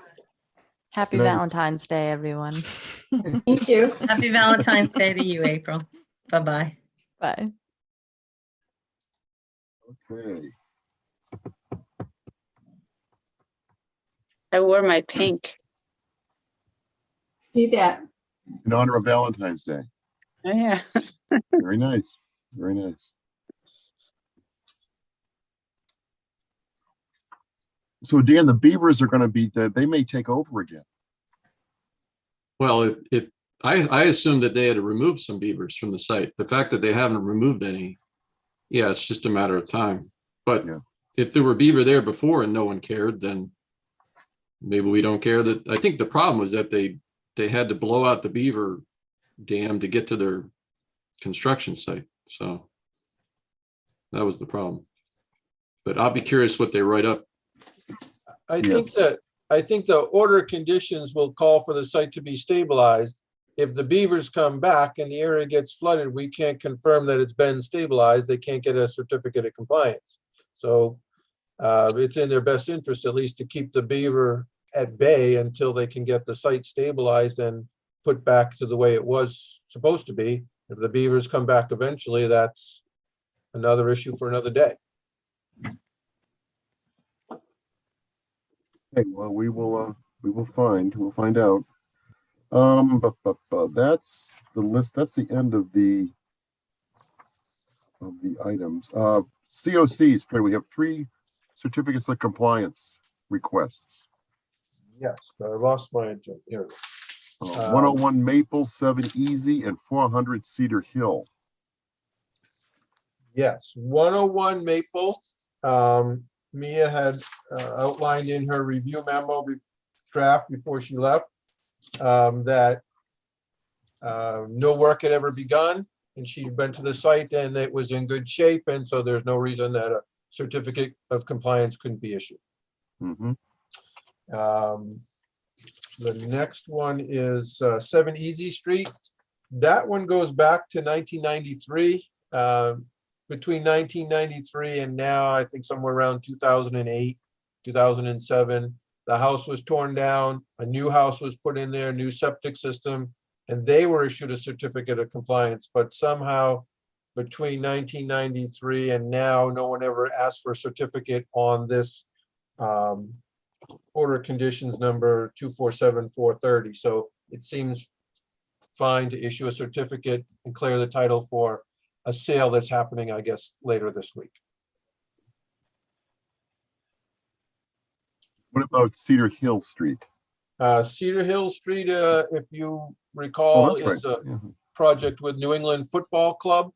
Speaker 11: Happy
Speaker 1: Good night.
Speaker 11: Valentine's Day, everyone.
Speaker 3: Thank you.
Speaker 12: Happy Valentine's Day to you, April. Bye-bye.
Speaker 11: Bye.
Speaker 1: Okay.
Speaker 5: I wore my pink.
Speaker 3: See that?
Speaker 1: In honor of Valentine's Day.
Speaker 5: Oh, yeah.
Speaker 1: Very nice. Very nice. So Dan, the Beavers are going to be, they may take over again.
Speaker 4: Well, I assumed that they had to remove some beavers from the site. The fact that they haven't removed any, yeah, it's just a matter of time. But
Speaker 1: Yeah.
Speaker 4: if there were beaver there before and no one cared, then maybe we don't care. That I think the problem was that they had to blow out the beaver dam to get to their construction site. So that was the problem. But I'll be curious what they write up.
Speaker 8: I think the order of conditions will call for the site to be stabilized. If the beavers come back and the area gets flooded, we can't confirm that it's been stabilized. They can't get a certificate of compliance. So it's in their best interest at least to keep the beaver at bay until they can get the site stabilized and put back to the way it was supposed to be. If the beavers come back eventually, that's another issue for another day.
Speaker 1: Okay, well, we'll find out. But that's the list. That's the end of the items. COCs, Fred, we have 3 certificates of compliance requests.
Speaker 8: Yes, I lost my agenda. Here it is.
Speaker 1: 101 Maple, 7 Easy, and 400 Cedar Hill.
Speaker 8: Yes, 101 Maple. Mia had outlined in her review memo draft before she left that no work had ever begun, and she went to the site and it was in good shape, and so there's no reason that a certificate of compliance couldn't be issued.
Speaker 1: Mm-hmm.
Speaker 8: The next one is 7 Easy Street. That one goes back to 1993. Between 1993 and now, I think somewhere around 2008, 2007, the house was torn down, a new house was put in there, new septic system, and they were issued a certificate of compliance. But somehow between 1993 and now, no one ever asked for a certificate on this order conditions number 247430. So it seems fine to issue a certificate and clear the title for a sale that's happening, I guess, later this week.
Speaker 1: What about Cedar Hill Street?
Speaker 8: Cedar Hill Street, if you recall,
Speaker 1: Oh, that's
Speaker 8: is a
Speaker 1: right. Yeah.
Speaker 8: project with New England Football Club.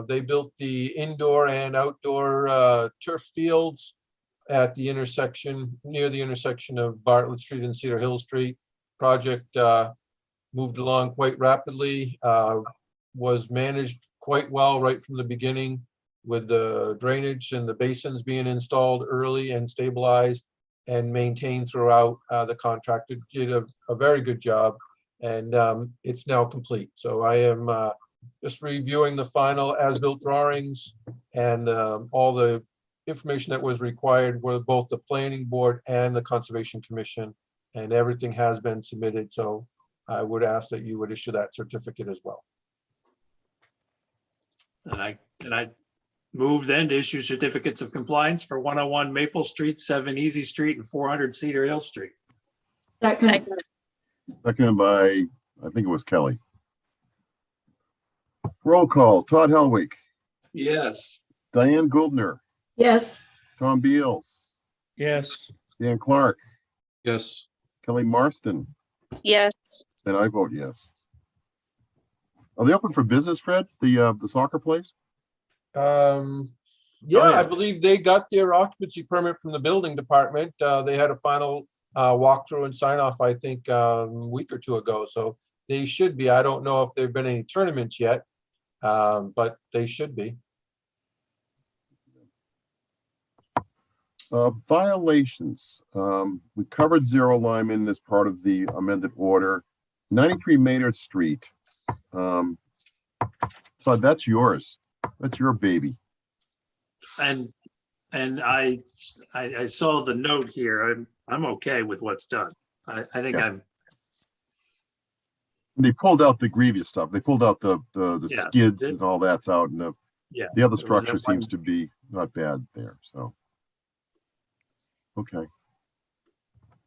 Speaker 8: They built the indoor and outdoor turf fields at the intersection, near the intersection of Bartlett Street and Cedar Hill Street. Project moved along quite rapidly, was managed quite well right from the beginning, with the drainage and the basins being installed early and stabilized and maintained throughout. The contractor did a very good job, and it's now complete. So I am just reviewing the final as-built drawings and all the information that was required with both the planning board and the Conservation Commission, and everything has been submitted. So I would ask that you would issue that certificate as well.
Speaker 10: And I move then to issue certificates of compliance for 101 Maple Street, 7 Easy Street, and 400 Cedar Hill Street.
Speaker 3: Second,
Speaker 1: Seconded by, I think it was Kelly. Roll call, Todd Helwig,
Speaker 10: Yes.
Speaker 1: Diane Goldner,
Speaker 3: yes,
Speaker 1: Tom Beals,
Speaker 2: Yes.
Speaker 1: Dan Clark,
Speaker 4: Yes.
Speaker 1: Kelly Marston,
Speaker 5: Yes.
Speaker 1: and I vote yes. Are they open for business, Fred? The soccer place?
Speaker 8: Yeah,
Speaker 10: yeah.
Speaker 8: I believe they got their occupancy permit from the building department. They had a final walkthrough and sign off, I think, a week or two ago. So they should be. I don't know if there've been any tournaments yet, but they should be.
Speaker 1: Violations. We covered zero Lyman as part of the amended order. 93 Maynard Street. Todd, that's yours. That's your baby.
Speaker 10: And I saw the note here. I'm okay with what's done. I think
Speaker 1: Yeah.
Speaker 10: I'm,
Speaker 1: They pulled out the grievous stuff. They pulled out the
Speaker 10: Yeah,
Speaker 1: skids
Speaker 10: it-
Speaker 1: and all that's out, and
Speaker 10: yeah.
Speaker 1: the other
Speaker 10: There was that
Speaker 1: structure seems
Speaker 10: one-
Speaker 1: to be not bad there. So, okay.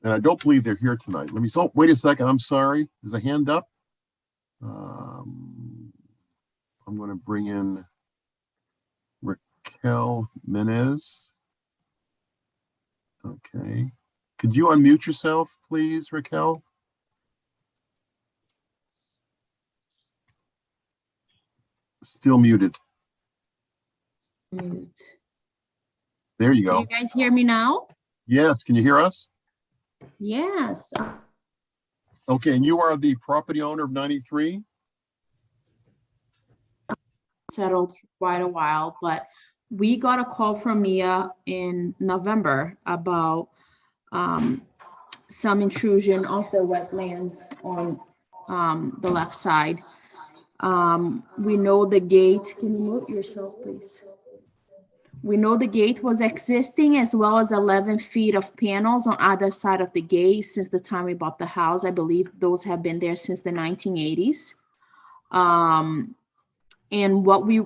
Speaker 1: And I don't believe they're here tonight. Let me, so, wait a second, I'm sorry. There's a hand up. I'm going to bring in Raquel Menez. Okay. Could you unmute yourself, please, Raquel? Still muted.
Speaker 14: Mute.
Speaker 1: There you
Speaker 14: Can
Speaker 1: go.
Speaker 14: you guys hear me now?
Speaker 1: Yes, can you hear us?
Speaker 14: Yes.
Speaker 1: Okay, and you are the property owner of 93?
Speaker 14: Settled for quite a while, but we got a call from Mia in November about some intrusion of the wetlands on the left side. We know the gate, can you mute yourself, please? We know the gate was existing as well as 11 feet of panels on either side of the gate since the time we bought the house. I believe those have been there since the 1980s. And what we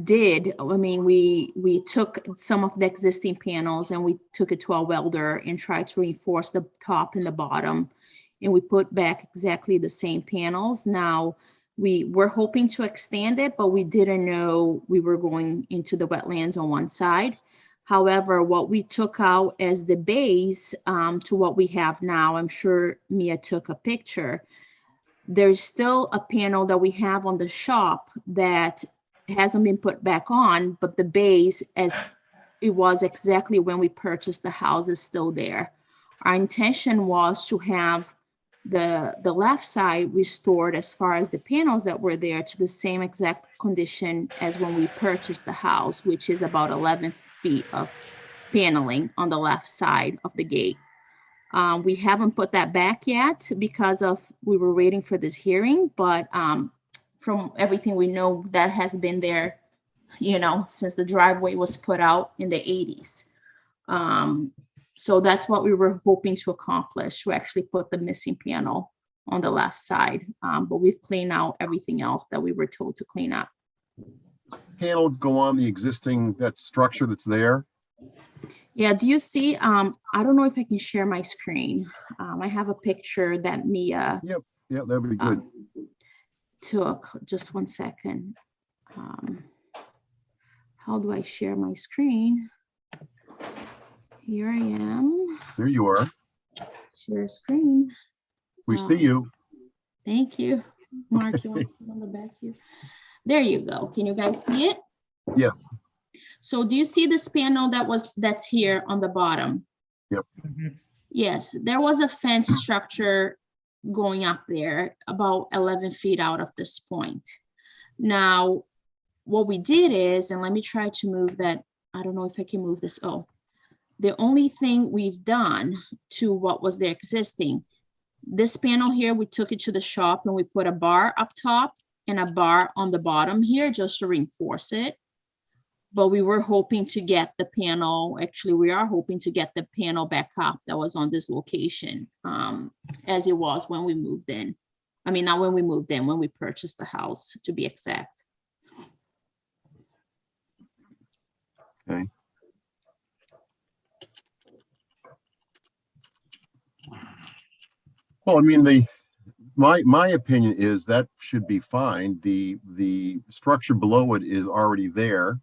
Speaker 14: did, I mean, we took some of the existing panels and we took it to a welder and tried to reinforce the top and the bottom. And we put back exactly the same panels. Now, we were hoping to extend it, but we didn't know we were going into the wetlands on one side. However, what we took out as the base to what we have now, I'm sure Mia took a picture. There's still a panel that we have on the shop that hasn't been put back on, but the base as it was exactly when we purchased the house is still there. Our intention was to have the left side restored as far as the panels that were there to the same exact condition as when we purchased the house, which is about 11 feet of paneling on the left side of the gate. We haven't put that back yet because we were waiting for this hearing, but from everything we know, that has been there, since the driveway was put out in the 80s. So that's what we were hoping to accomplish, to actually put the missing panel on the left side. But we've cleaned out everything else that we were told to clean up.
Speaker 1: Panels go on the existing, that structure that's there?
Speaker 14: Yeah, do you see, I don't know if I can share my screen. I have a picture that Mia
Speaker 1: Yep, that would be good.
Speaker 14: took. Just one second. How do I share my screen? Here I am.
Speaker 1: There you are.
Speaker 14: Share screen.
Speaker 1: We see you.
Speaker 14: Thank you. Mark, you want to sit on the back here? There you go. Can you guys see it?
Speaker 1: Yes.
Speaker 14: So do you see this panel that's here on the bottom?
Speaker 1: Yep.
Speaker 14: Yes, there was a fence structure going up there about 11 feet out of this point. Now, what we did is, and let me try to move that. I don't know if I can move this. Oh, the only thing we've done to what was there existing, this panel here, we took it to the shop and we put a bar up top and a bar on the bottom here just to reinforce it. But we were hoping to get the panel, actually, we are hoping to get the panel back up that was on this location as it was when we moved in. I mean, not when we moved in, when we purchased the house, to be exact.
Speaker 1: Okay. Well, I mean, my opinion is that should be fine. The structure below it is already there.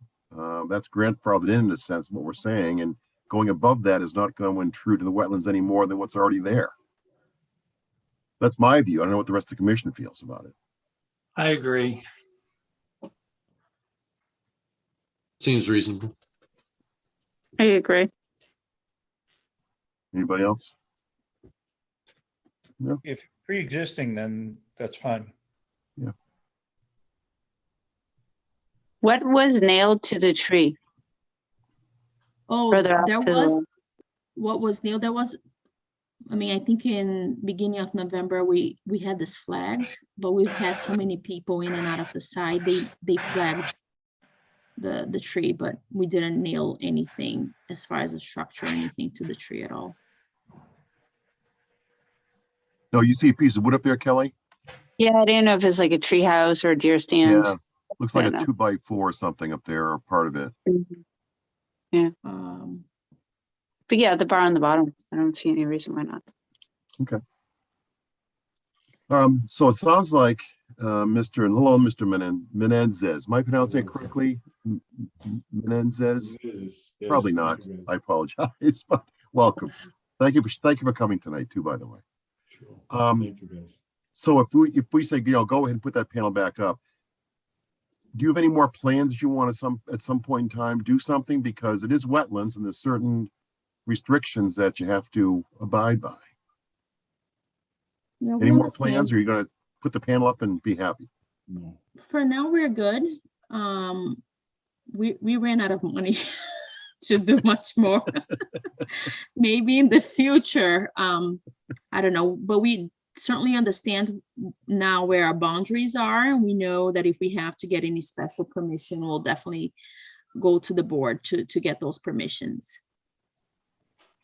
Speaker 1: That's grandfathered in a sense, what we're saying, and going above that is not going to intrude to the wetlands any more than what's already there. That's my view. I don't know what the rest of the commission feels about it.
Speaker 10: I agree.
Speaker 4: Seems reasonable.
Speaker 5: I agree.
Speaker 1: Anybody else? No?
Speaker 2: If pre-existing, then that's fine.
Speaker 1: Yeah.
Speaker 5: What was nailed to the tree?
Speaker 14: Oh,
Speaker 5: Further up
Speaker 14: there
Speaker 5: to the-
Speaker 14: was, what was nailed, there was, I mean, I think in beginning of November, we had this flag, but we've had so many people in and out of the side, they flagged the tree, but we didn't nail anything as far as the structure or anything to the tree at all.
Speaker 1: No, you see a piece of wood up there, Kelly?
Speaker 5: Yeah, I didn't know if it's like a tree house or a deer stand.
Speaker 1: Yeah. Looks like
Speaker 5: I
Speaker 1: a
Speaker 5: don't know.
Speaker 1: 2x4 or something up there, or part of it.
Speaker 5: Yeah. But yeah, the bar on the bottom, I don't see any reason why not.
Speaker 1: So it sounds like Mr. Menendez, am I pronouncing it correctly? Menendez? Probably not. I apologize, but welcome. Thank you for coming tonight too, by the way. So if we say, go ahead and put that panel back up, do you have any more plans that you want to at some point in time do something, because it is wetlands and there's certain restrictions that you have to abide by?
Speaker 14: Yeah,
Speaker 1: Any
Speaker 14: we'll
Speaker 1: more plans,
Speaker 14: see.
Speaker 1: or are you going to put the panel up and be happy?
Speaker 14: For now, we're good. We ran out of money to do much more. Maybe in the future, I don't know, but we certainly understand now where our boundaries are, and we know that if we have to get any special permission, we'll definitely go to the board to get those permissions.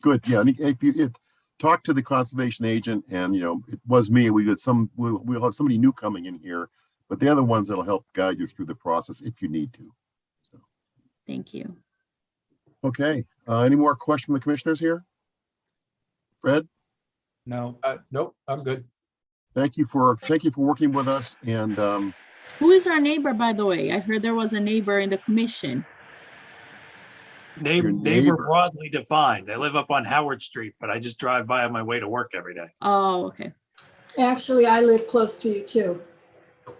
Speaker 1: Good, yeah. And if you talk to the conservation agent, and it was me, we'll have somebody new coming in here, but they're the ones that'll help guide you through the process if you need to. So.
Speaker 14: Thank you.
Speaker 1: Okay, any more questions from the commissioners here? Fred?
Speaker 2: No.
Speaker 8: Nope, I'm good.
Speaker 1: Thank you for working with us. And
Speaker 14: Who is our neighbor, by the way? I heard there was a neighbor in the commission.
Speaker 10: Neighbor
Speaker 1: neighbor.
Speaker 10: broadly defined. I live up on Howard Street, but I just drive by on my way to work every day.
Speaker 14: Oh, okay.
Speaker 3: Actually, I live close to you too.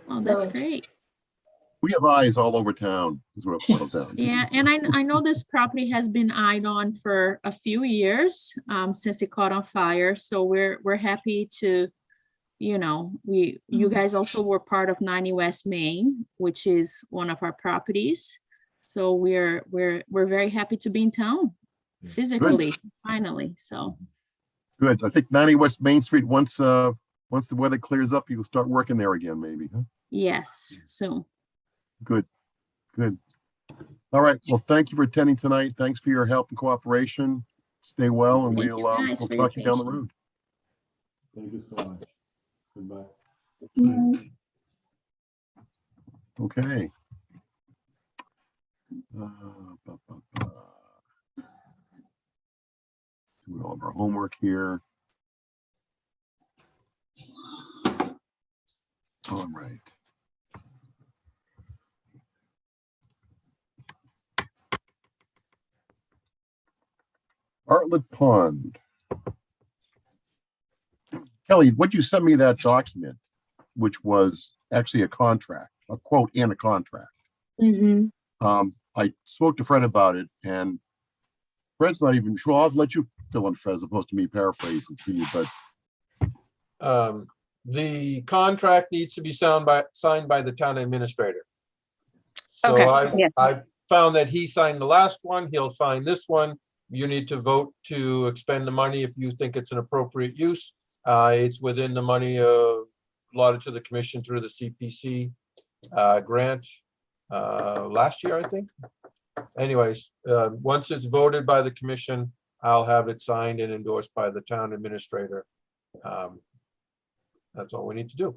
Speaker 14: Oh,
Speaker 3: So-
Speaker 14: that's great.
Speaker 1: we have eyes all over town, is what it boils down to.
Speaker 14: Yeah, and I know this property has been eyed on for a few years, since it caught on fire. So we're happy to, you guys also were part of 90 West Main, which is one of our properties. So we're very happy to be in town physically, finally. So
Speaker 1: Good. I think 90 West Main Street, once the weather clears up, you'll start working there again, maybe, huh?
Speaker 14: yes, soon.
Speaker 1: Good. All right. Well, thank you for attending tonight. Thanks for your help and cooperation. Stay well, and
Speaker 14: Thank you
Speaker 1: we'll
Speaker 14: guys for your
Speaker 1: talk to you down the
Speaker 14: patience.
Speaker 1: road.
Speaker 15: Thank you so much. Goodbye.
Speaker 1: Okay. Doing all of our homework here. All right. Bartlett Pond. Kelly, would you send me that document, which was actually a contract, a quote and a contract? I spoke to Fred about it, and Fred's not even sure. I'll let you fill in, Fred, as opposed to me paraphrasing to you, but
Speaker 8: The contract needs to be signed by the town administrator. So
Speaker 5: Okay, yeah.
Speaker 8: I found that he signed the last one, he'll sign this one. You need to vote to expend the money if you think it's an appropriate use. It's within the money allotted to the commission through the CPC grant last year, I think. Anyways, once it's voted by the commission, I'll have it signed and endorsed by the town administrator. That's all we need to do.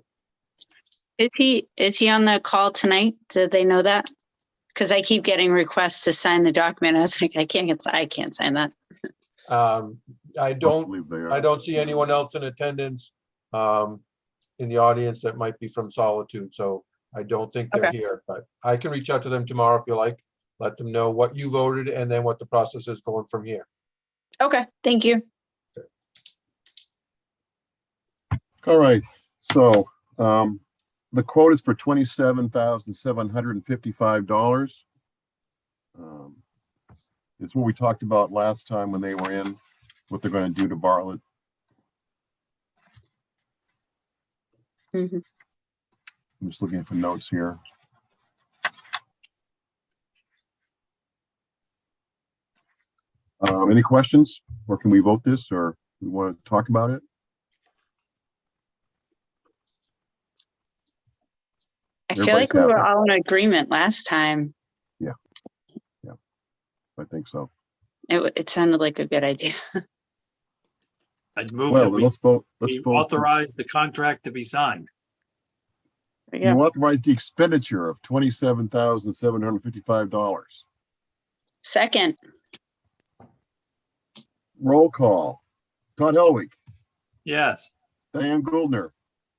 Speaker 5: Is he on the call tonight? Did they know that? Because I keep getting requests to sign the document. I was like, I can't sign that.
Speaker 8: I don't see anyone else in attendance in the audience that might be from Solitude, so I don't think they're
Speaker 5: Okay.
Speaker 8: here, but I can reach out to them tomorrow if you like. Let them know what you voted and then what the process is going from here.
Speaker 5: Okay, thank you.
Speaker 1: all right. So the quote is for $27,755. It's what we talked about last time when they were in, what they're going to do to Bartlett.
Speaker 5: Mhm.
Speaker 1: I'm just looking for notes here. Any questions, or can we vote this, or we want to talk about it?
Speaker 5: I feel like we
Speaker 1: Everybody's
Speaker 5: were
Speaker 1: happy.
Speaker 5: all in agreement last time.
Speaker 1: I think so.
Speaker 5: It sounded like a good idea.
Speaker 10: I'd move
Speaker 1: Well,
Speaker 10: that we
Speaker 1: let's vote. Let's
Speaker 10: we
Speaker 1: vote.
Speaker 10: authorize the contract to be signed.
Speaker 5: Yeah.
Speaker 1: You authorize the expenditure of $27,755.
Speaker 5: Second,
Speaker 1: Roll call. Todd Helwig,
Speaker 10: Yes.
Speaker 1: Diane Goldner,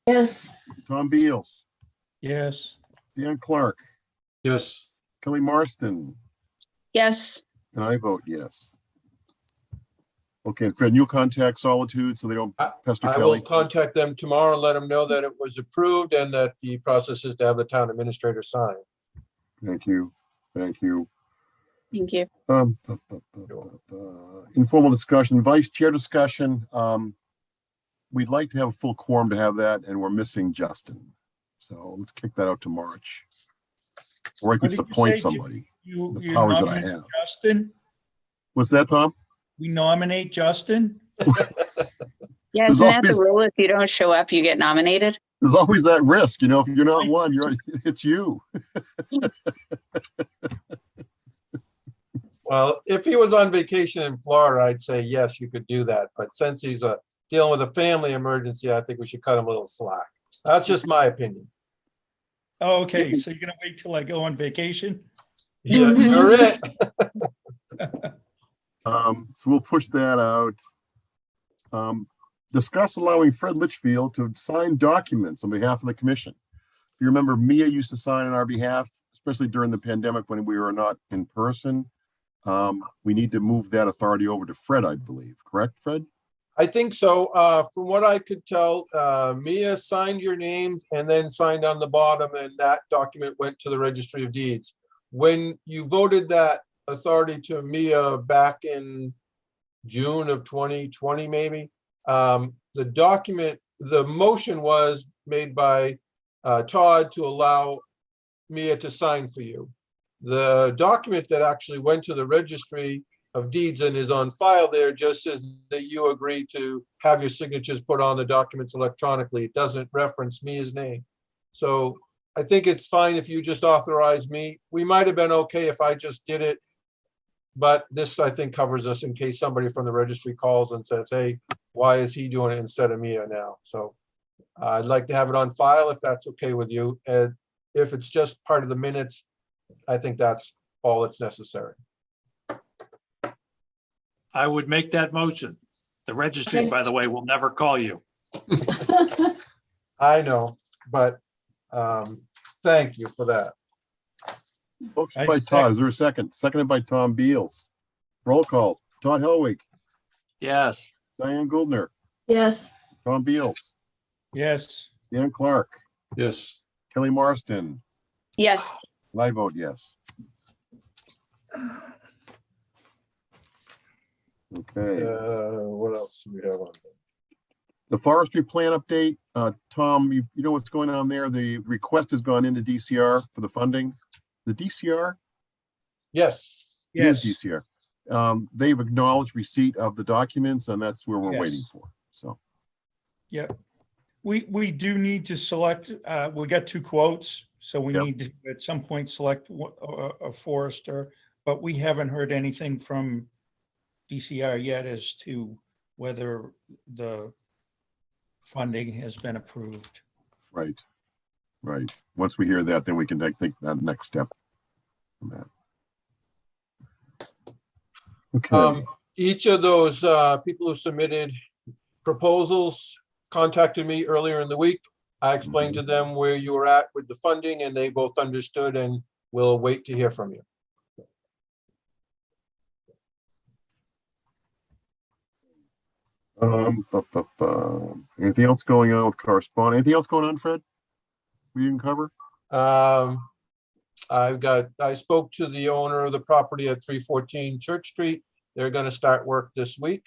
Speaker 3: Yes,
Speaker 1: Tom Beals,
Speaker 2: Yes.
Speaker 1: Dan Clark,
Speaker 4: Yes.
Speaker 1: Kelly Marston,
Speaker 5: Yes.
Speaker 1: and I vote yes. Okay, and Fred, you'll contact Solitude so they don't pester
Speaker 8: I will
Speaker 1: Kelly?
Speaker 8: contact them tomorrow and let them know that it was approved and that the process is to have the town administrator sign.
Speaker 1: Thank you, thank you.
Speaker 5: Thank you.
Speaker 1: Informal discussion, vice chair discussion. We'd like to have a full quorum to have that, and we're missing Justin. So let's kick that out to March. Or I
Speaker 2: What
Speaker 1: could
Speaker 2: did you
Speaker 1: appoint
Speaker 2: say,
Speaker 1: somebody,
Speaker 2: You
Speaker 1: the powers that I
Speaker 2: nominate
Speaker 1: have.
Speaker 2: Justin?
Speaker 1: What's that, Tom?
Speaker 2: We nominate Justin?
Speaker 5: Yeah,
Speaker 1: There's
Speaker 5: isn't that the
Speaker 1: always-
Speaker 5: rule? If you don't show up, you get nominated?
Speaker 1: There's always that risk, you know, if you're not one, it's you.
Speaker 8: Well, if he was on vacation in Florida, I'd say, yes, you could do that. But since he's dealing with a family emergency, I think we should cut him a little slack. That's just my opinion.
Speaker 2: Oh, okay, so you're gonna wait till I go on vacation?
Speaker 8: Yeah, you're it.
Speaker 1: So we'll push that out. Discuss allowing Fred Litchfield to sign documents on behalf of the commission. If you remember, Mia used to sign on our behalf, especially during the pandemic when we were not in person. We need to move that authority over to Fred, I believe. Correct, Fred?
Speaker 8: I think so. From what I could tell, Mia signed your names and then signed on the bottom, and that document went to the Registry of Deeds. When you voted that authority to Mia back in June of 2020, maybe, the motion was made by Todd to allow Mia to sign for you. The document that actually went to the Registry of Deeds and is on file there just says that you agree to have your signatures put on the documents electronically. It doesn't reference Mia's name. So I think it's fine if you just authorize me. We might have been okay if I just did it, but this, I think, covers us in case somebody from the registry calls and says, hey, why is he doing it instead of Mia now? So I'd like to have it on file if that's okay with you. And if it's just part of the minutes, I think that's all that's necessary.
Speaker 10: I would make that motion. The registry, by the way, will never call you.
Speaker 8: I know, but thank you for that.
Speaker 1: Motion by Todd. Is there a second? Seconded by Tom Beals. Roll call. Todd Helwig,
Speaker 10: Yes.
Speaker 1: Diane Goldner,
Speaker 3: yes,
Speaker 1: Tom Beals,
Speaker 2: Yes.
Speaker 1: Dan Clark,
Speaker 4: Yes.
Speaker 1: Kelly Marston,
Speaker 5: Yes.
Speaker 1: and I vote yes. Okay.
Speaker 8: What else do we have on there?
Speaker 1: The forestry plan update, Tom, you know what's going on there? The request has gone into DCR for the funding. The DCR?
Speaker 8: Yes.
Speaker 1: It is
Speaker 2: Yes.
Speaker 1: DCR. They've acknowledged receipt of the documents and that's where we're
Speaker 2: Yes.
Speaker 1: waiting for. So,
Speaker 2: Yep. We do need to select, we got two quotes, so we
Speaker 1: Yep.
Speaker 2: need to at some point select a forester, but we haven't heard anything from DCR yet as to whether the funding has been approved.
Speaker 1: right. Right. Once we hear that, then we can take that next step. on that. Okay.
Speaker 8: Each of those people who submitted proposals contacted me earlier in the week. I explained to them where you were at with the funding and they both understood and will wait to hear from you.
Speaker 1: Anything else going on with correspondence? Anything else going on, Fred? We didn't cover?
Speaker 8: I spoke to the owner of the property at 314 Church Street. They're gonna start work this week.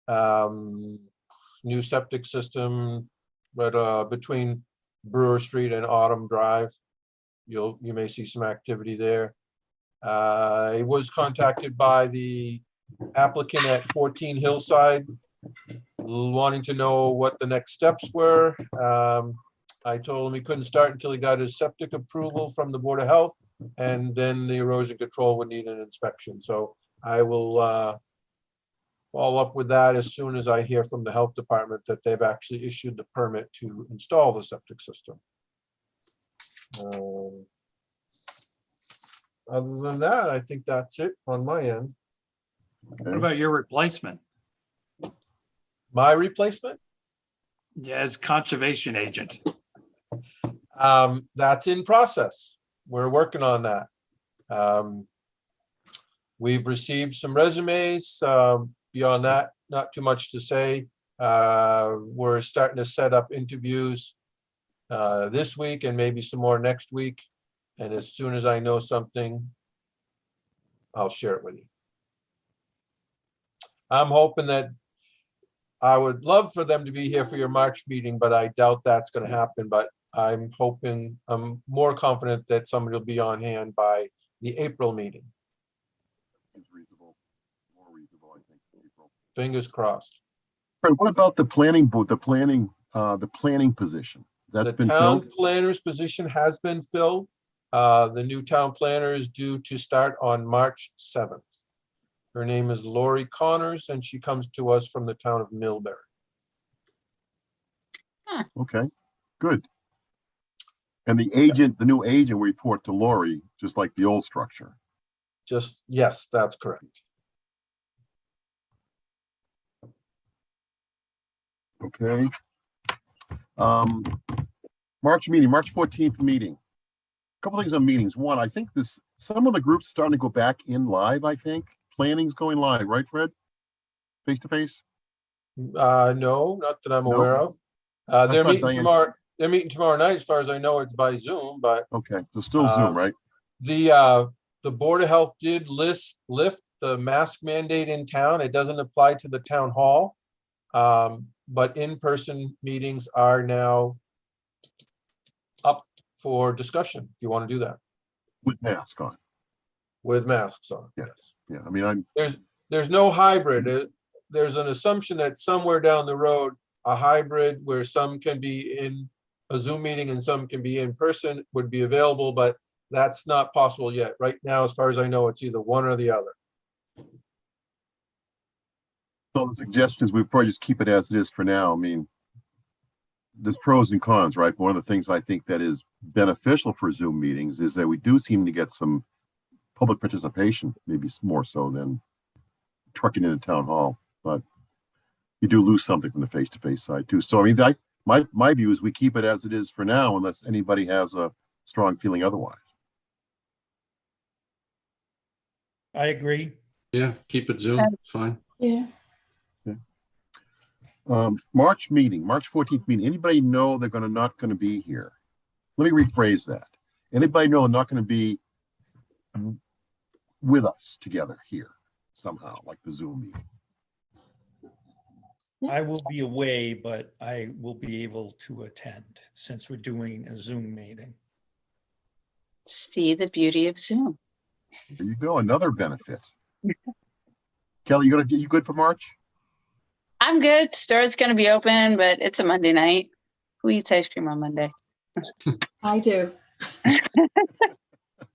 Speaker 8: New septic system, but between Brewer Street and Autumn Drive. You may see some activity there. I was contacted by the applicant at 14 Hillside, wanting to know what the next steps were. I told him he couldn't start until he got his septic approval from the Board of Health, and then the erosion control would need an inspection. So I will follow up with that as soon as I hear from the health department that they've actually issued the permit to install the septic system. Other than that, I think that's it on my end.
Speaker 10: What about your replacement?
Speaker 8: My replacement?
Speaker 10: Yeah, as conservation agent.
Speaker 8: That's in process. We're working on that. We've received some resumes. Beyond that, not too much to say. We're starting to set up interviews this week and maybe some more next week. And as soon as I know something, I'll share it with you. I'm hoping that I would love for them to be here for your March meeting, but I doubt that's going to happen. But I'm hoping, I'm more confident that somebody will be on hand by the April meeting.
Speaker 1: Seems reasonable, more reasonable, I think, April.
Speaker 8: Fingers crossed.
Speaker 1: Fred, what about the planning board, the planning position? That's
Speaker 8: The
Speaker 1: been
Speaker 8: town
Speaker 1: filled?
Speaker 8: planner's position has been filled. The new town planner is due to start on March 7th. Her name is Lori Connors, and she comes to us from the town of Millbury.
Speaker 1: Okay, good. And the agent, the new agent will report to Lori, just like the old structure.
Speaker 8: Just, yes, that's correct.
Speaker 1: Okay. March meeting, March 14th meeting. Couple things on meetings. One, I think some of the groups starting to go back in live, I think. Planning's going live, right, Fred? Face to face?
Speaker 8: No, not that I'm
Speaker 1: No?
Speaker 8: aware of. They're
Speaker 1: thought
Speaker 8: meeting
Speaker 1: Diane-
Speaker 8: tomorrow. They're meeting tomorrow night. As far as I know, it's by Zoom, but
Speaker 1: Okay, so still Zoom, right?
Speaker 8: the Board of Health did lift the mask mandate in town. It doesn't apply to the town hall. But in-person meetings are now up for discussion, if you want to do that,
Speaker 1: With mask on.
Speaker 8: with masks on.
Speaker 1: Yeah. Yeah, I mean,
Speaker 8: There's no hybrid. There's an assumption that somewhere down the road, a hybrid where some can be in a Zoom meeting and some can be in person would be available, but that's not possible yet. Right now, as far as I know, it's either one or the other.
Speaker 1: so the suggestion is we probably just keep it as it is for now. I mean, there's pros and cons, right? But one of the things I think that is beneficial for Zoom meetings is that we do seem to get some public participation, maybe more so than trucking into town hall, but you do lose something from the face-to-face side too. So I mean, my view is we keep it as it is for now, unless anybody has a strong feeling otherwise.
Speaker 2: I agree.
Speaker 4: Yeah, keep it Zoom, fine.
Speaker 3: Yeah.
Speaker 1: March meeting, March 14th meeting. Anybody know they're not going to be here? Let me rephrase that. Anybody know they're not going to be with us together here somehow, like the Zoom meeting?
Speaker 2: I will be away, but I will be able to attend since we're doing a Zoom meeting.
Speaker 5: See the beauty of Zoom.
Speaker 1: There you go, another benefit. Kelly, you good for March?
Speaker 5: I'm good. Store's gonna be open, but it's a Monday night. Who eats ice cream on Monday?
Speaker 3: I do.
Speaker 1: There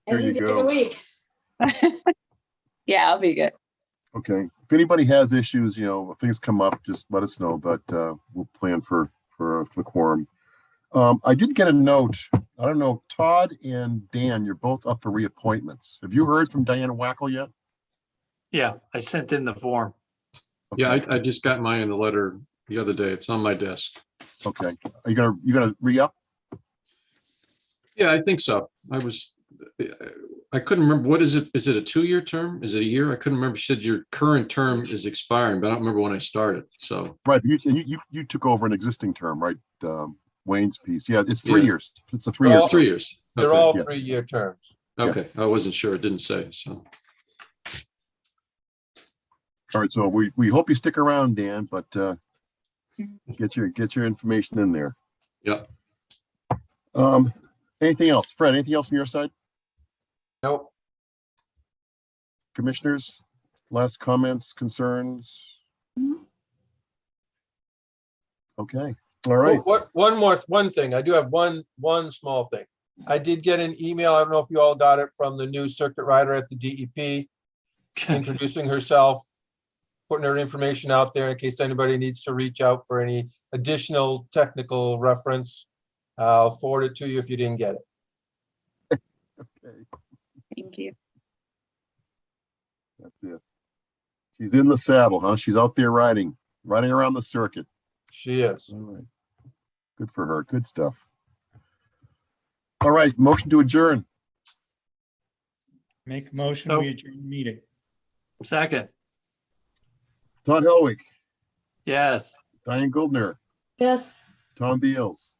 Speaker 3: Every
Speaker 1: you
Speaker 3: day of
Speaker 1: go.
Speaker 3: the week.
Speaker 5: Yeah, I'll be good.
Speaker 1: Okay. If anybody has issues, if things come up, just let us know, but we'll plan for the quorum. I did get a note. I don't know, Todd and Dan, you're both up for reappointments. Have you heard from Diana Wackel yet?
Speaker 10: Yeah, I sent in the form.
Speaker 4: Yeah,
Speaker 1: Okay.
Speaker 4: I just got mine in the letter the other day. It's on my desk.
Speaker 1: Okay. Are you gonna re-up?
Speaker 4: Yeah, I think so. I couldn't remember. What is it? Is it a 2-year term? Is it a year? I couldn't remember. She said your current term is expiring, but I don't remember when I started. So
Speaker 1: Right. You took over an existing term, right? Wayne's piece. Yeah, it's 3
Speaker 4: Yeah.
Speaker 1: years. It's a 3-year.
Speaker 8: Well,
Speaker 4: it's 3 years.
Speaker 8: They're
Speaker 4: Okay.
Speaker 8: all
Speaker 1: yeah.
Speaker 8: 3-year terms.
Speaker 4: Okay. I wasn't sure. It didn't say. So
Speaker 1: All right. So we hope you stick around, Dan, but get your information in there.
Speaker 4: yeah.
Speaker 1: Anything else? Fred, anything else from your side?
Speaker 8: Nope.
Speaker 1: Commissioners, last comments, concerns? Okay. All right.
Speaker 8: One thing. I do have one small thing. I did get an email. I don't know if you all got it from the new circuit rider at the DEP, introducing herself, putting her information out there in case anybody needs to reach out for any additional technical reference. I'll forward it to you if you didn't get it.
Speaker 1: Okay.
Speaker 5: Thank you.
Speaker 1: That's it. She's in the saddle, huh? She's out there riding around the circuit.
Speaker 8: She is.
Speaker 1: All right. for her. Good stuff. All right, motion to adjourn.
Speaker 2: Make a motion,
Speaker 10: So-
Speaker 2: we adjourn the meeting.
Speaker 10: Second,
Speaker 1: Todd Helwig,
Speaker 10: yes.
Speaker 1: Diane Goldner,
Speaker 3: Yes.
Speaker 1: Tom Beals,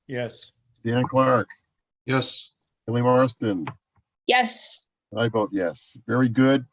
Speaker 2: Yes.
Speaker 1: Dan Clark,
Speaker 4: Yes.
Speaker 1: Kelly Marston.
Speaker 5: Yes.
Speaker 1: I vote yes. Very good.